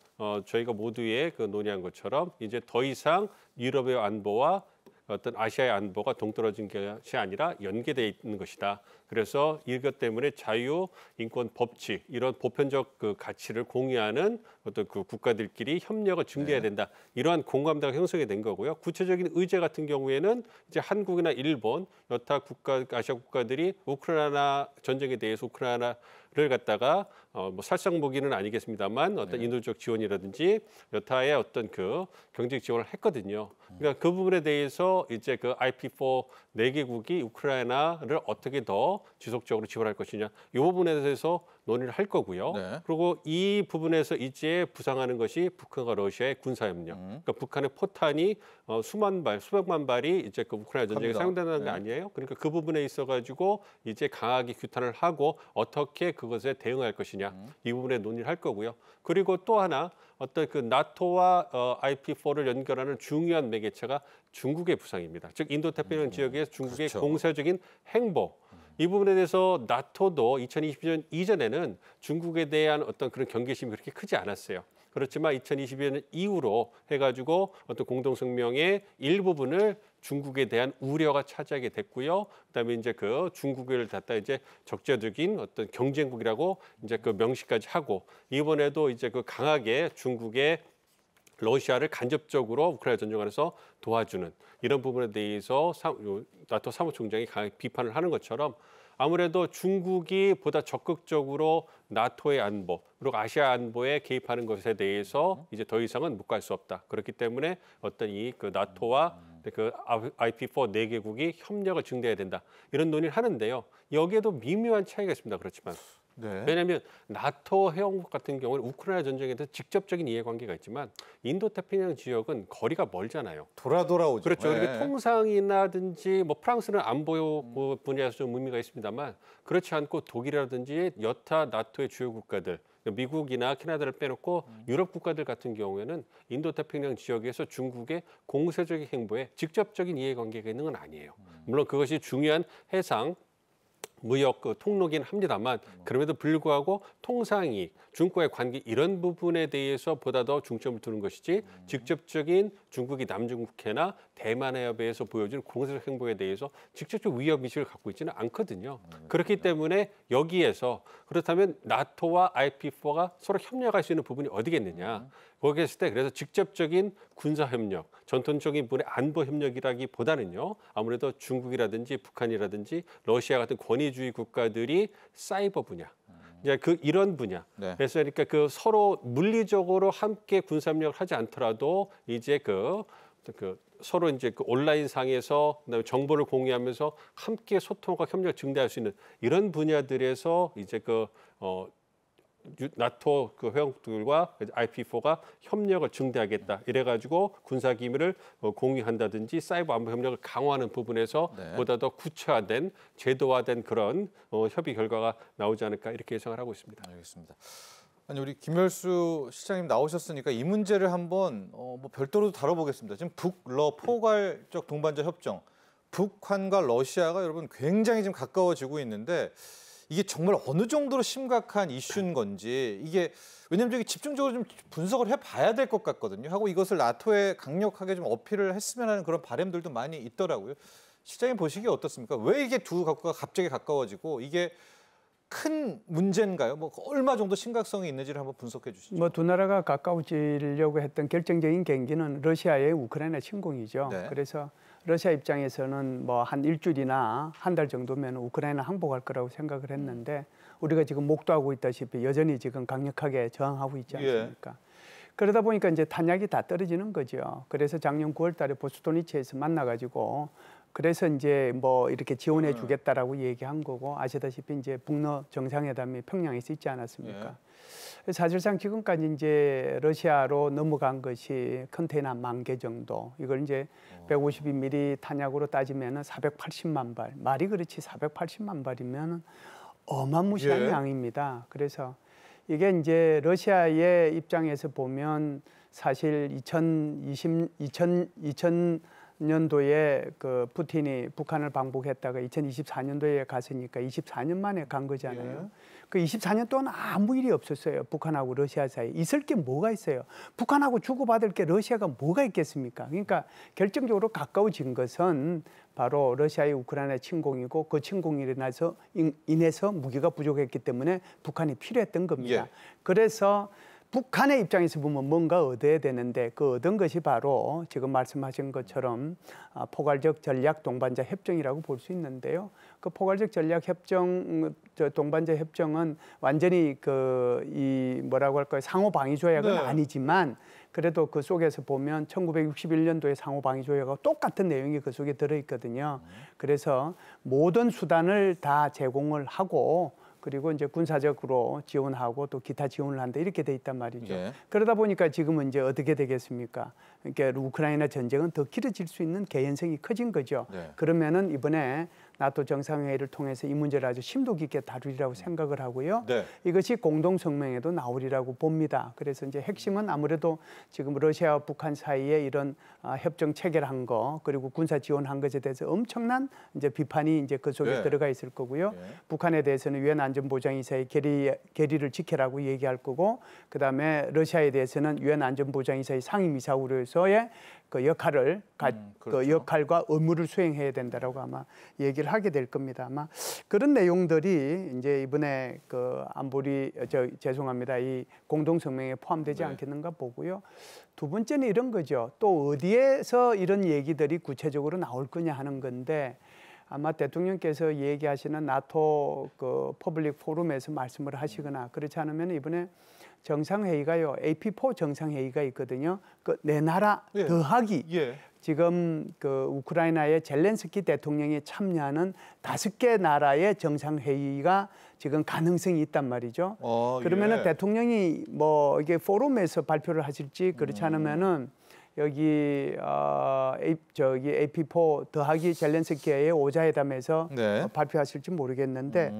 저희가 모두의 논의한 것처럼 이제 더 이상 유럽의 안보와 어떤 아시아의 안보가 동떨어진 것이 아니라 연계되어 있는 것이다. 그래서 이것 때문에 자유, 인권, 법치 이런 보편적 가치를 공유하는 어떤 국가들끼리 협력을 증대해야 된다. 이러한 공감대가 형성이 된 거고요. 구체적인 의제 같은 경우에는 이제 한국이나 일본, 여타 아시아 국가들이 우크라이나 전쟁에 대해서 우크라이나를 갖다가 뭐 살상 무기는 아니겠습니다만 어떤 인도적 지원이라든지 여타의 어떤 경제 지원을 했거든요. 그러니까 그 부분에 대해서 이제 IP4 4개국이 우크라이나를 어떻게 더 지속적으로 지원할 것이냐 이 부분에 대해서 논의를 할 거고요. 그리고 이 부분에서 이제 부상하는 것이 북한과 러시아의 군사협력. 그러니까 북한의 포탄이 수백만 발이 이제 우크라이나 전쟁에 사용된다는 게 아니에요. 그러니까 그 부분에 있어가지고 이제 강하게 규탄을 하고 어떻게 그것에 대응할 것이냐 이 부분에 논의를 할 거고요. 그리고 또 하나 어떤 나토와 IP4를 연결하는 중요한 매개체가 중국의 부상입니다. 즉 인도태평양 지역의 중국의 공세적인 행보. 이 부분에 대해서 나토도 2020년 이전에는 중국에 대한 어떤 그런 경계심이 그렇게 크지 않았어요. 그렇지만 2022년 이후로 해가지고 어떤 공동성명의 일부분을 중국에 대한 우려가 차지하게 됐고요. 그다음에 이제 그 중국을 갖다 이제 적재적인 어떤 경쟁국이라고 이제 그 명시까지 하고 이번에도 이제 그 강하게 중국의 러시아를 간접적으로 우크라이나 전쟁에서 도와주는 이런 부분에 대해서 나토 사무총장이 강하게 비판을 하는 것처럼 아무래도 중국이 보다 적극적으로 나토의 안보 그리고 아시아 안보에 개입하는 것에 대해서 이제 더 이상은 묵과할 수 없다. 그렇기 때문에 어떤 이 그 나토와 그 IP4 4개국이 협력을 증대해야 된다. 이런 논의를 하는데요. 여기에도 미묘한 차이가 있습니다. 그렇지만. 네. 왜냐하면 나토 회원국 같은 경우는 우크라이나 전쟁에 대해서 직접적인 이해관계가 있지만 인도태평양 지역은 거리가 멀잖아요. 돌아오죠. 그렇죠. 네. 그리고 통상이라든지 뭐 프랑스는 안보 분야에서 좀 의미가 있습니다만 그렇지 않고 독일이라든지 여타 나토의 주요 국가들 미국이나 캐나다를 빼놓고 유럽 국가들 같은 경우에는 인도태평양 지역에서 중국의 공세적인 행보에 직접적인 이해관계가 있는 건 아니에요. 물론 그것이 중요한 해상 무역 그 통로긴 합니다만 그럼에도 불구하고 통상이익, 중국과의 관계 이런 부분에 대해서 보다 더 중점을 두는 것이지 직접적인 중국이 남중국해나 대만 해협에서 보여준 공세적 행보에 대해서 직접적 위협 의식을 갖고 있지는 않거든요. 그렇기 때문에 여기에서 그렇다면 나토와 IP4가 서로 협력할 수 있는 부분이 어디겠느냐. 거기에 있을 때 그래서 직접적인 군사협력, 전통적인 분의 안보협력이라기보다는요. 아무래도 중국이라든지 북한이라든지 러시아 같은 권위주의 국가들이 사이버 분야, 이제 그 이런 분야. 네. 그래서 그러니까 그 서로 물리적으로 함께 군사협력을 하지 않더라도 이제 그 서로 이제 그 온라인 상에서 그다음에 정보를 공유하면서 함께 소통과 협력을 증대할 수 있는 이런 분야들에서 이제 나토 그 회원국들과 IP4가 협력을 증대하겠다. 이래가지고 군사 기밀을 공유한다든지 사이버 안보 협력을 강화하는 부분에서 네. 보다 더 구체화된 제도화된 그런 협의 결과가 나오지 않을까 이렇게 예상을 하고 있습니다. 알겠습니다. 아니 우리 김열수 시장님 나오셨으니까 이 문제를 한번 뭐 별도로 다뤄보겠습니다. 지금 북러 포괄적 동반자 협정, 북한과 러시아가 여러분 굉장히 지금 가까워지고 있는데. 이게 정말 어느 정도로 심각한 이슈인 건지 이게 왜냐하면 저기 집중적으로 좀 분석을 해봐야 될 것 같거든요. 하고 이것을 나토에 강력하게 좀 어필을 했으면 하는 그런 바람들도 많이 있더라고요. 시장님 보시기에 어떻습니까? 왜 이게 두 국가가 갑자기 가까워지고 이게 큰 문제인가요? 뭐 얼마 정도 심각성이 있는지를 한번 분석해 주시죠. 뭐 두 나라가 가까워지려고 했던 결정적인 계기는 러시아의 우크라이나 침공이죠. 네. 그래서 러시아 입장에서는 뭐 한 일주일이나 한 달 정도면 우크라이나 항복할 거라고 생각을 했는데 우리가 지금 목도하고 있다시피 여전히 지금 강력하게 저항하고 있지 않습니까? 그러다 보니까 이제 탄약이 다 떨어지는 거죠. 그래서 작년 9월 달에 보스토니치에서 만나가지고 그래서 이제 뭐 이렇게 지원해 주겠다라고 얘기한 거고 아시다시피 이제 북러 정상회담이 평양에서 있지 않았습니까? 사실상 지금까지 이제 러시아로 넘어간 것이 컨테이너 10,000개 정도. 이걸 이제 152mm 탄약으로 따지면은 480만 발. 말이 그렇지 480만 발이면 어마무시한 양입니다. 그래서 이게 이제 러시아의 입장에서 보면 사실 2000년도에 그 푸틴이 북한을 방북했다가 2024년도에 갔으니까 24년 만에 간 거잖아요. 그 24년 동안 아무 일이 없었어요. 북한하고 러시아 사이. 있을 게 뭐가 있어요? 북한하고 주고받을 게 러시아가 뭐가 있겠습니까? 그러니까 결정적으로 가까워진 것은 바로 러시아의 우크라이나 침공이고 그 침공으로 인해서 무기가 부족했기 때문에 북한이 필요했던 겁니다. 그래서 북한의 입장에서 보면 뭔가 얻어야 되는데 그 얻은 것이 바로 지금 말씀하신 것처럼 포괄적 전략 동반자 협정이라고 볼 수 있는데요. 그 포괄적 전략 협정, 동반자 협정은 완전히 이 뭐라고 할까요? 상호 방위 조약은 아니지만 그래도 그 속에서 보면 1961년도의 상호 방위 조약과 똑같은 내용이 그 속에 들어 있거든요. 그래서 모든 수단을 다 제공을 하고 그리고 이제 군사적으로 지원하고 또 기타 지원을 한다 이렇게 돼 있단 말이죠. 그러다 보니까 지금은 이제 어떻게 되겠습니까? 그러니까 우크라이나 전쟁은 더 길어질 수 있는 개연성이 커진 거죠. 그러면은 이번에 나토 정상회의를 통해서 이 문제를 아주 심도 깊게 다루리라고 생각을 하고요. 네. 이것이 공동성명에도 나오리라고 봅니다. 그래서 이제 핵심은 아무래도 지금 러시아와 북한 사이에 이런 협정 체결한 거 그리고 군사 지원한 것에 대해서 엄청난 이제 비판이 이제 그 속에 네. 들어가 있을 거고요. 네. 북한에 대해서는 유엔 안전보장이사의 결의를 지켜라고 얘기할 거고, 그다음에 러시아에 대해서는 유엔 안전보장이사의 상임이사로서의 그 역할을 그 그렇죠. 역할과 의무를 수행해야 된다라고 아마 얘기를 하게 될 겁니다. 아마 그런 내용들이 이제 이번에 그 안보리 죄송합니다. 이 공동성명에 포함되지 네. 않겠는가 보고요. 두 번째는 이런 거죠. 또 어디에서 이런 얘기들이 구체적으로 나올 거냐 하는 건데, 아마 대통령께서 얘기하시는 나토 그 퍼블릭 포럼에서 말씀을 하시거나 그렇지 않으면 이번에 정상회의가요, AP4 정상회의가 있거든요. 그 네 나라 예. 더하기 예. 지금 그 우크라이나의 젤렌스키 대통령이 참여하는 5개 나라의 정상회의가 지금 가능성이 있단 말이죠. 그러면은 예. 대통령이 뭐 이게 포럼에서 발표를 하실지 그렇지 않으면은 여기 저기 AP4 더하기 젤렌스키의 오자회담에서 네. 발표하실지 모르겠는데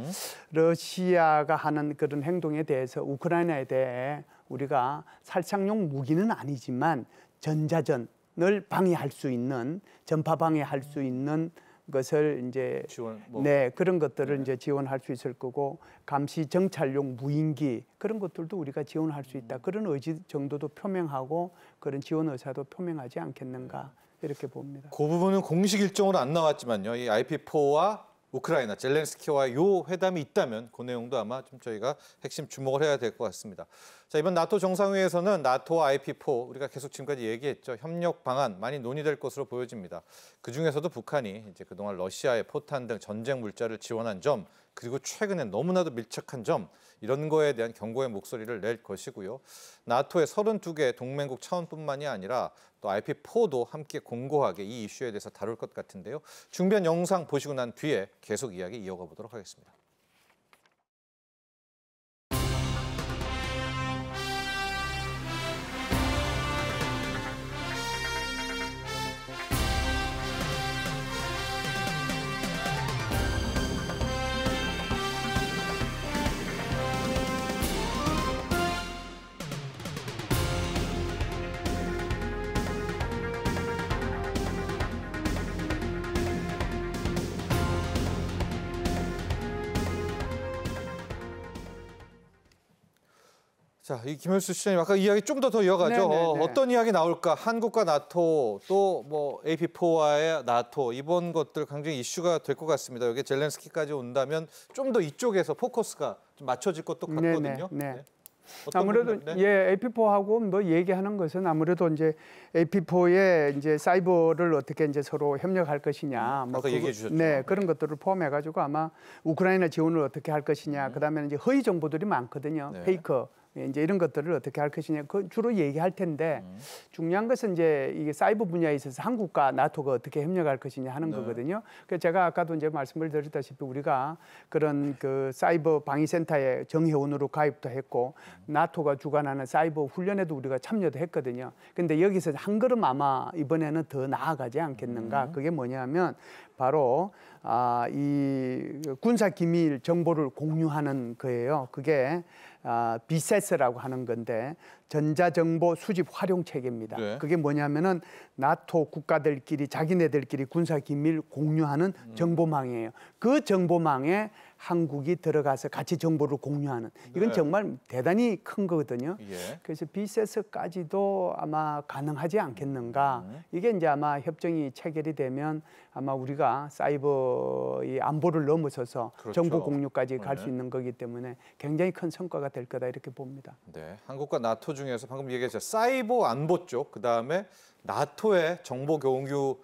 러시아가 하는 그런 행동에 대해서 우크라이나에 대해 우리가 살상용 무기는 아니지만 전자전을 방해할 수 있는 전파 방해할 수 있는 것을 이제 지원 네, 그런 것들을 이제 지원할 수 있을 거고, 감시 정찰용 무인기 그런 것들도 우리가 지원할 수 있다. 그런 의지 정도도 표명하고 그런 지원 의사도 표명하지 않겠는가 이렇게 봅니다. 그 부분은 공식 일정으로 안 나왔지만요. 이 IP4와 우크라이나 젤렌스키와 요 회담이 있다면 그 내용도 아마 좀 저희가 핵심 주목을 해야 될 것 같습니다. 자, 이번 나토 정상회의에서는 나토와 IP4 우리가 계속 지금까지 얘기했죠. 협력 방안 많이 논의될 것으로 보여집니다. 그중에서도 북한이 이제 그동안 러시아의 포탄 등 전쟁 물자를 지원한 점, 그리고 최근에 너무나도 밀착한 점, 이런 거에 대한 경고의 목소리를 낼 것이고요. 나토의 32개 동맹국 차원뿐만이 아니라 또 IP4도 함께 공고하게 이 이슈에 대해서 다룰 것 같은데요. 준비한 영상 보시고 난 뒤에 계속 이야기 이어가 보도록 하겠습니다. 자, 이 김현수 시장님 아까 이야기 좀 더 이어가죠. 네네네. 어떤 이야기 나올까? 한국과 나토 또 뭐 AP4와의 나토 이번 것들 굉장히 이슈가 될 것 같습니다. 여기 젤렌스키까지 온다면 좀 더 이쪽에서 포커스가 좀 맞춰질 것도 같거든요. 네. 어떤 아무래도 부분? 네. 예, AP4하고 뭐 얘기하는 것은 아무래도 이제 AP4의 이제 사이버를 어떻게 이제 서로 협력할 것이냐, 뭐 아까 얘기해 주셨죠. 네, 그런 것들을 포함해 가지고 아마 우크라이나 지원을 어떻게 할 것이냐, 그다음에 이제 허위 정보들이 많거든요. 네. 페이커. 이제 이런 것들을 어떻게 할 것이냐, 그 주로 얘기할 텐데 중요한 것은 이제 이게 사이버 분야에 있어서 한국과 나토가 어떻게 협력할 것이냐 하는 거거든요. 그래서 제가 아까도 이제 말씀을 드렸다시피 우리가 그런 그 사이버 방위센터에 정회원으로 가입도 했고 나토가 주관하는 사이버 훈련에도 우리가 참여도 했거든요. 근데 여기서 한 걸음 아마 이번에는 더 나아가지 않겠는가. 그게 뭐냐면 바로 이 군사 기밀 정보를 공유하는 거예요. 그게 비세스라고 하는 건데 전자정보 수집 활용 체계입니다. 네. 그게 뭐냐면은 나토 국가들끼리 자기네들끼리 군사 기밀 공유하는 정보망이에요. 그 정보망에 한국이 들어가서 같이 정보를 공유하는, 이건 네. 정말 대단히 큰 거거든요. 예. 그래서 비세스까지도 아마 가능하지 않겠는가. 이게 이제 아마 협정이 체결이 되면 아마 우리가 사이버 이 안보를 넘어서서 그렇죠. 정보 공유까지 갈 수 네. 있는 거기 때문에 굉장히 큰 성과가 될 거다 이렇게 봅니다. 네, 한국과 나토 중에서 방금 얘기했죠. 사이버 안보 쪽, 그다음에 나토의 정보 공유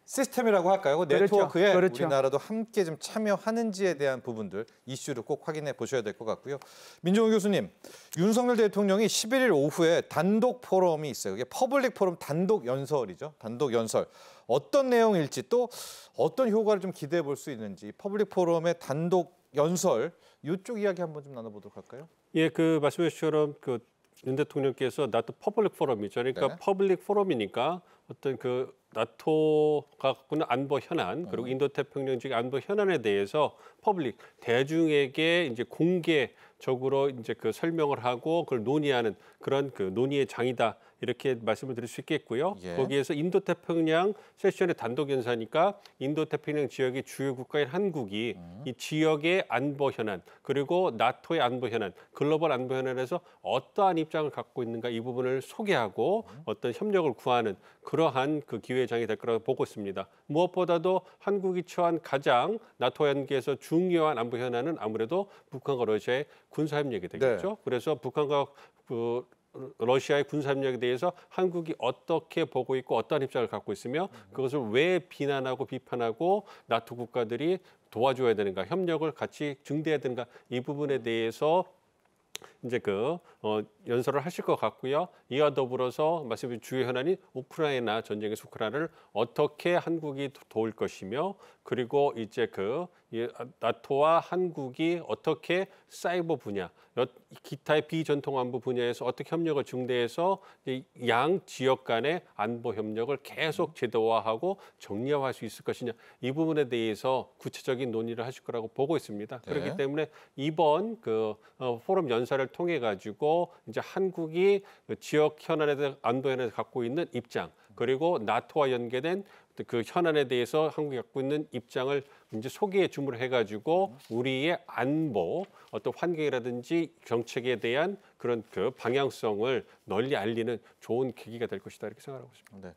시스템이라고 할까요? 그 그렇죠. 네트워크에 그렇죠. 우리나라도 함께 좀 참여하는지에 대한 부분들 이슈를 꼭 확인해 보셔야 될 것 같고요. 민정우 교수님, 윤석열 대통령이 11일 오후에 단독 포럼이 있어요. 이게 퍼블릭 포럼 단독 연설이죠. 단독 연설. 어떤 내용일지 또 어떤 효과를 좀 기대해 볼 수 있는지 퍼블릭 포럼의 단독 연설 이쪽 이야기 한번 좀 나눠보도록 할까요? 예, 그 말씀해 주처럼 그 윤 대통령께서 나토 퍼블릭 포럼이죠. 그러니까 네. 퍼블릭 포럼이니까 어떤 그 나토가 갖고 있는 안보 현안 그리고 인도태평양 지역 안보 현안에 대해서 퍼블릭 대중에게 이제 공개적으로 이제 그 설명을 하고 그걸 논의하는 그런 그 논의의 장이다. 이렇게 말씀을 드릴 수 있겠고요. 예. 거기에서 인도태평양 세션의 단독 연사니까 인도태평양 지역의 주요 국가인 한국이 이 지역의 안보 현안 그리고 나토의 안보 현안, 글로벌 안보 현안에서 어떠한 입장을 갖고 있는가 이 부분을 소개하고 어떤 협력을 구하는 그러한 그 기회장이 될 거라고 보고 있습니다. 무엇보다도 한국이 처한 가장 나토 연계에서 중요한 안보 현안은 아무래도 북한과 러시아의 군사협력이 되겠죠. 네. 그래서 북한과 러시아의 군사협력에 대해서 한국이 어떻게 보고 있고 어떠한 입장을 갖고 있으며 그것을 왜 비난하고 비판하고 나토 국가들이 도와줘야 되는가, 협력을 같이 증대해야 되는가 이 부분에 대해서 이제 연설을 하실 것 같고요. 이와 더불어서 말씀드린 주요 현안인 우크라이나 전쟁의 우크라이나를 어떻게 한국이 도울 것이며 그리고 이제 나토와 한국이 어떻게 사이버 분야, 기타의 비전통 안보 분야에서 어떻게 협력을 증대해서 양 지역 간의 안보 협력을 계속 제도화하고 정리화할 수 있을 것이냐 이 부분에 대해서 구체적인 논의를 하실 거라고 보고 있습니다. 네. 그렇기 때문에 이번 포럼 연사를 통해 가지고 이제 한국이 지역 현안에 대한 안보 현안에 갖고 있는 입장 그리고 나토와 연계된 그 현안에 대해서 한국이 갖고 있는 입장을 이제 소개해 줌으로 해가지고 우리의 안보 어떤 환경이라든지 정책에 대한 그런 그 방향성을 널리 알리는 좋은 계기가 될 것이다 이렇게 생각하고 있습니다. 네.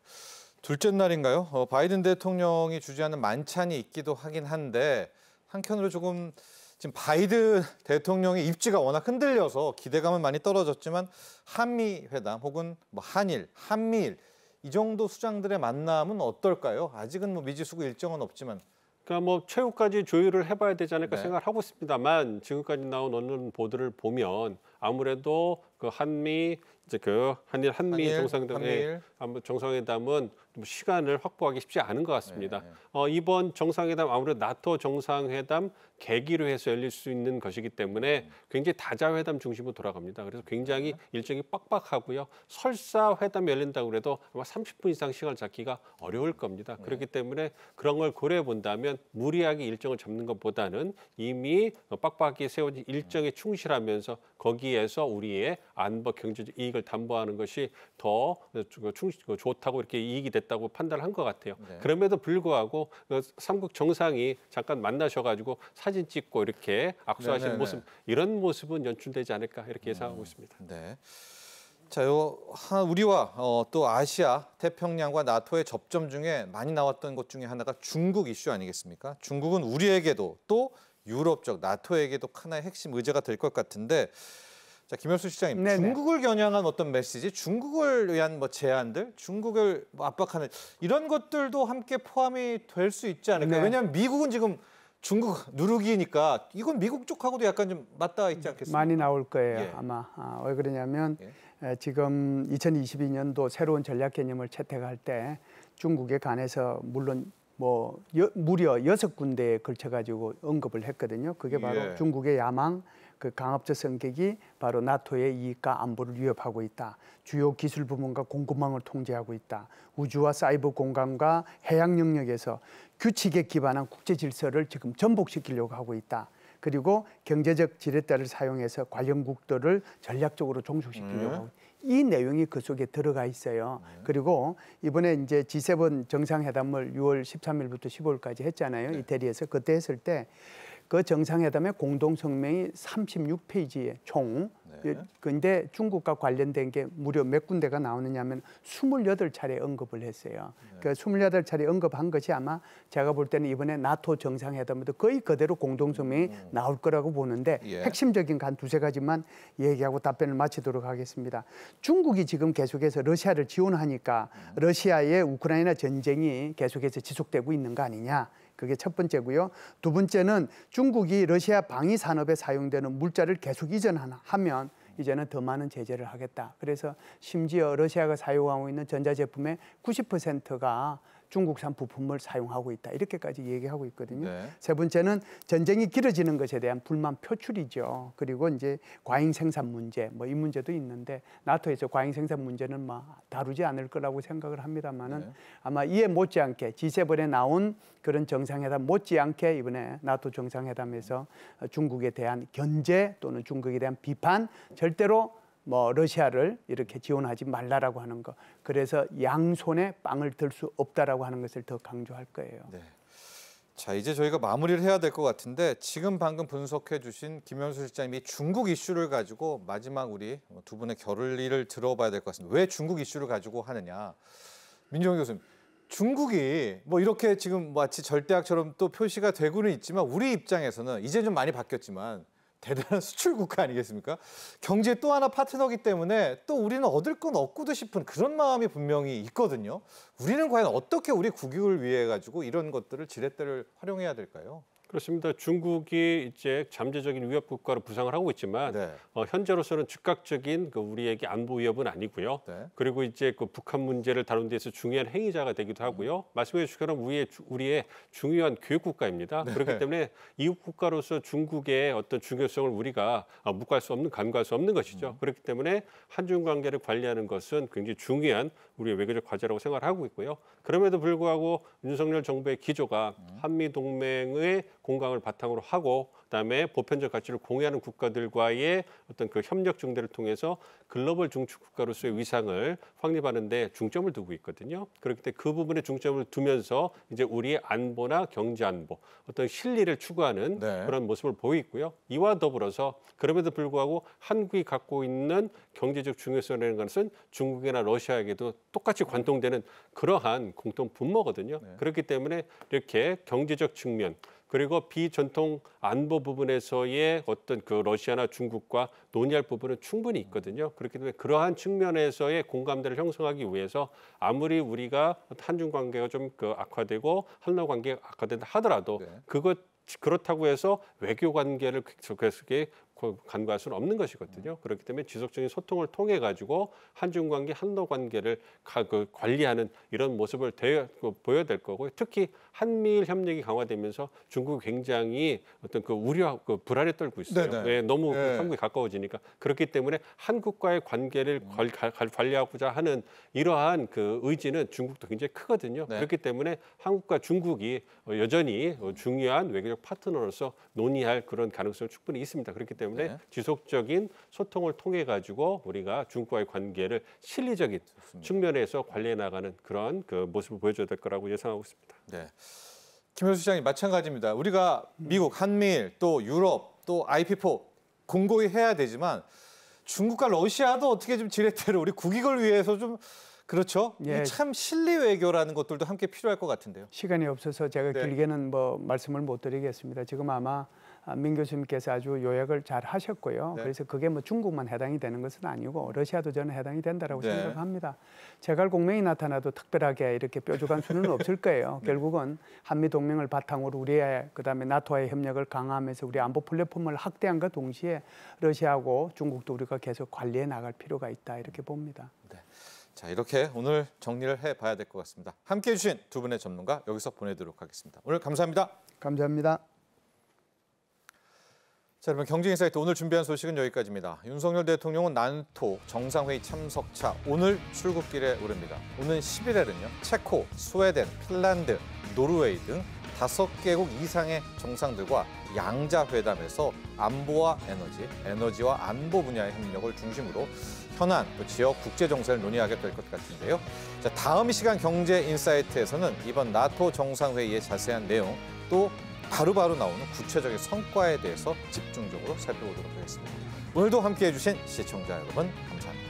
둘째 날인가요? 바이든 대통령이 주재하는 만찬이 있기도 하긴 한데 한편으로 조금 지금 바이든 대통령의 입지가 워낙 흔들려서 기대감은 많이 떨어졌지만 한미 회담 혹은 한일, 한미일 이 정도 수장들의 만남은 어떨까요? 아직은 미지수고 일정은 없지만. 그러니까 최후까지 조율을 해봐야 되지 않을까 네. 생각을 하고 있습니다만 지금까지 나온 언론 보도를 보면 아무래도 한미 정상회담은 시간을 확보하기 쉽지 않은 것 같습니다. 네. 이번 정상회담 아무래도 나토 정상회담 계기로 해서 열릴 수 있는 것이기 때문에 굉장히 다자회담 중심으로 돌아갑니다. 그래서 굉장히 일정이 빡빡하고요. 설사 회담이 열린다고 해도 아마 30분 이상 시간을 잡기가 어려울 겁니다. 그렇기 때문에 그런 걸 고려해 본다면 무리하게 일정을 잡는 것보다는 이미 빡빡하게 세워진 일정에 충실하면서 거기에서 우리의 안보 경제적 이익을 담보하는 것이 더 좋다고 이렇게 이익이 됐다고 판단한 것 같아요. 네. 그럼에도 불구하고 삼국 정상이 잠깐 만나셔가지고 사진 찍고 이렇게 악수하시는 네네네. 모습 이런 모습은 연출되지 않을까 이렇게 예상하고 있습니다. 네. 자, 우리와 또 아시아, 태평양과 나토의 접점 중에 많이 나왔던 것 중에 하나가 중국 이슈 아니겠습니까? 중국은 우리에게도 또 유럽적 나토에게도 하나의 핵심 의제가 될 것 같은데 자, 김현수 시장님, 네네. 중국을 겨냥한 어떤 메시지, 중국을 위한 제안들, 중국을 압박하는 이런 것들도 함께 포함이 될 수 있지 않을까요? 네. 왜냐하면 미국은 지금 중국 누르기니까 이건 미국 쪽하고도 약간 좀 맞닿아 있지 않겠습니까? 많이 나올 거예요. 예. 아마 왜 그러냐면 지금 2022년도 새로운 전략 개념을 채택할 때 중국에 관해서 물론 무려 6군데에 걸쳐가지고 언급을 했거든요. 그게 바로 예. 중국의 야망, 그 강압적 성격이 바로 나토의 이익과 안보를 위협하고 있다. 주요 기술 부문과 공급망을 통제하고 있다. 우주와 사이버 공간과 해양 영역에서 규칙에 기반한 국제 질서를 지금 전복시키려고 하고 있다. 그리고 경제적 지렛대를 사용해서 관련국들을 전략적으로 종속시키려고 하고 있다. 이 내용이 그 속에 들어가 있어요. 그리고 이번에 이제 G7 정상회담을 6월 13일부터 15일까지 했잖아요. 이태리에서 그때 했을 때 그 정상회담의 공동성명이 36페이지에 총. 근데 중국과 관련된 게 무려 몇 군데가 나오느냐면 28차례 언급을 했어요. 그 28차례 언급한 것이 아마 제가 볼 때는 이번에 나토 정상회담에도 거의 그대로 공동성명이 나올 거라고 보는데 핵심적인 한 두세 가지만 얘기하고 답변을 마치도록 하겠습니다. 중국이 지금 계속해서 러시아를 지원하니까 러시아의 우크라이나 전쟁이 계속해서 지속되고 있는 거 아니냐. 그게 첫 번째고요. 두 번째는 중국이 러시아 방위 산업에 사용되는 물자를 계속 이전하면 이제는 더 많은 제재를 하겠다. 그래서 심지어 러시아가 사용하고 있는 전자제품의 90%가 중국산 부품을 사용하고 있다. 이렇게까지 얘기하고 있거든요. 네. 세 번째는 전쟁이 길어지는 것에 대한 불만 표출이죠. 그리고 이제 과잉 생산 문제, 뭐 이 문제도 있는데 나토에서 과잉 생산 문제는 뭐 다루지 않을 거라고 생각을 합니다만은 네. 아마 이에 못지않게 G7에 나온 그런 정상회담 못지않게 이번에 나토 정상회담에서 중국에 대한 견제 또는 중국에 대한 비판 절대로 뭐 러시아를 이렇게 지원하지 말라라고 하는 거. 그래서 양손에 빵을 들 수 없다라고 하는 것을 더 강조할 거예요. 네. 자, 이제 저희가 마무리를 해야 될 것 같은데 지금 방금 분석해 주신 김현수 실장님이 중국 이슈를 가지고 마지막 우리 두 분의 결의를 들어봐야 될 것 같습니다. 왜 중국 이슈를 가지고 하느냐. 민정훈 교수님, 중국이 뭐 이렇게 지금 마치 절대악처럼 또 표시가 되고는 있지만 우리 입장에서는 이제 좀 많이 바뀌었지만 대단한 수출 국가 아니겠습니까? 경제의 또 하나 파트너이기 때문에 또 우리는 얻을 건 없고도 싶은 그런 마음이 분명히 있거든요. 우리는 과연 어떻게 우리 국익을 위해 가지고 이런 것들을 지렛대를 활용해야 될까요? 그렇습니다. 중국이 이제 잠재적인 위협 국가로 부상을 하고 있지만 네. 현재로서는 즉각적인 그 우리에게 안보 위협은 아니고요. 네. 그리고 이제 그 북한 문제를 다루는 데서 중요한 행위자가 되기도 하고요. 말씀해 주신 것처럼 우리의 중요한 교육 국가입니다. 네. 그렇기 때문에 이웃 국가로서 중국의 어떤 중요성을 우리가 묵과할 수 없는, 간과할 수 없는 것이죠. 그렇기 때문에 한중 관계를 관리하는 것은 굉장히 중요한 우리의 외교적 과제라고 생각하고 있고요. 그럼에도 불구하고 윤석열 정부의 기조가 한미 동맹의 공강을 바탕으로 하고 그다음에 보편적 가치를 공유하는 국가들과의 어떤 그 협력 증대를 통해서 글로벌 중추 국가로서의 위상을 확립하는 데 중점을 두고 있거든요. 그렇기 때문에 그 부분에 중점을 두면서 이제 우리의 안보나 경제 안보, 어떤 실리를 추구하는 네. 그런 모습을 보이고요. 이와 더불어서 그럼에도 불구하고 한국이 갖고 있는 경제적 중요성이라는 것은 중국이나 러시아에게도 똑같이 관통되는 그러한 공통 분모거든요. 네. 그렇기 때문에 이렇게 경제적 측면 그리고 비전통 안보 부분에서의 어떤 그 러시아나 중국과 논의할 부분은 충분히 있거든요. 그렇기 때문에 그러한 측면에서의 공감대를 형성하기 위해서 아무리 우리가 한중 관계가 좀 그 악화되고 한러 관계가 악화된다 하더라도 네. 그렇다고 해서 외교 관계를 계속해서 간과할 수는 없는 것이거든요. 그렇기 때문에 지속적인 소통을 통해 가지고 한중 관계, 한러 관계를 관리하는 이런 모습을 보여야 될 거고요. 특히 한미일 협력이 강화되면서 중국이 굉장히 어떤 그 우려, 불안에 떨고 있어요. 네네. 예, 너무 네. 한국이 가까워지니까 그렇기 때문에 한국과의 관계를 관리하고자 하는 이러한 그 의지는 중국도 굉장히 크거든요. 네. 그렇기 때문에 한국과 중국이 여전히 중요한 외교적 파트너로서 논의할 그런 가능성이 충분히 있습니다. 그렇기 때문에 네. 지속적인 소통을 통해 가지고 우리가 중국과의 관계를 실리적인 측면에서 관리해 나가는 그런 그 모습을 보여줘야 될 거라고 예상하고 있습니다. 네. 김현수 시장님 마찬가지입니다. 우리가 미국, 한미일, 또 유럽, 또 IP4 공고히 해야 되지만 중국과 러시아도 어떻게 좀 지렛대로 우리 국익을 위해서 좀 그렇죠. 예. 참 실리 외교라는 것들도 함께 필요할 것 같은데요. 시간이 없어서 제가 네. 길게는 뭐 말씀을 못 드리겠습니다. 지금 아마 민 교수님께서 아주 요약을 잘 하셨고요. 네. 그래서 그게 뭐 중국만 해당이 되는 것은 아니고 러시아도 저는 해당이 된다라고 네. 생각합니다. 제갈 공명이 나타나도 특별하게 이렇게 뾰족한 수는 없을 거예요. 네. 결국은 한미 동맹을 바탕으로 우리의 그다음에 나토와의 협력을 강화하면서 우리 안보 플랫폼을 확대한과 동시에 러시아하고 중국도 우리가 계속 관리해 나갈 필요가 있다 이렇게 봅니다. 네. 자, 이렇게 오늘 정리를 해봐야 될 것 같습니다. 함께해 주신 두 분의 전문가 여기서 보내드리도록 하겠습니다. 오늘 감사합니다. 감사합니다. 자, 여러분 경제인사이트 오늘 준비한 소식은 여기까지입니다. 윤석열 대통령은 나토 정상회의 참석차 오늘 출국길에 오릅니다. 오는 11일은요. 체코, 스웨덴, 핀란드, 노르웨이 등 5개국 이상의 정상들과 양자회담에서 안보와 에너지와 안보 분야의 협력을 중심으로 현안, 또 지역 국제 정세를 논의하게 될 것 같은데요. 자, 다음 시간 경제인사이트에서는 이번 나토 정상회의의 자세한 내용 또 바로바로 나오는 구체적인 성과에 대해서 집중적으로 살펴보도록 하겠습니다. 오늘도 함께해 주신 시청자 여러분 감사합니다.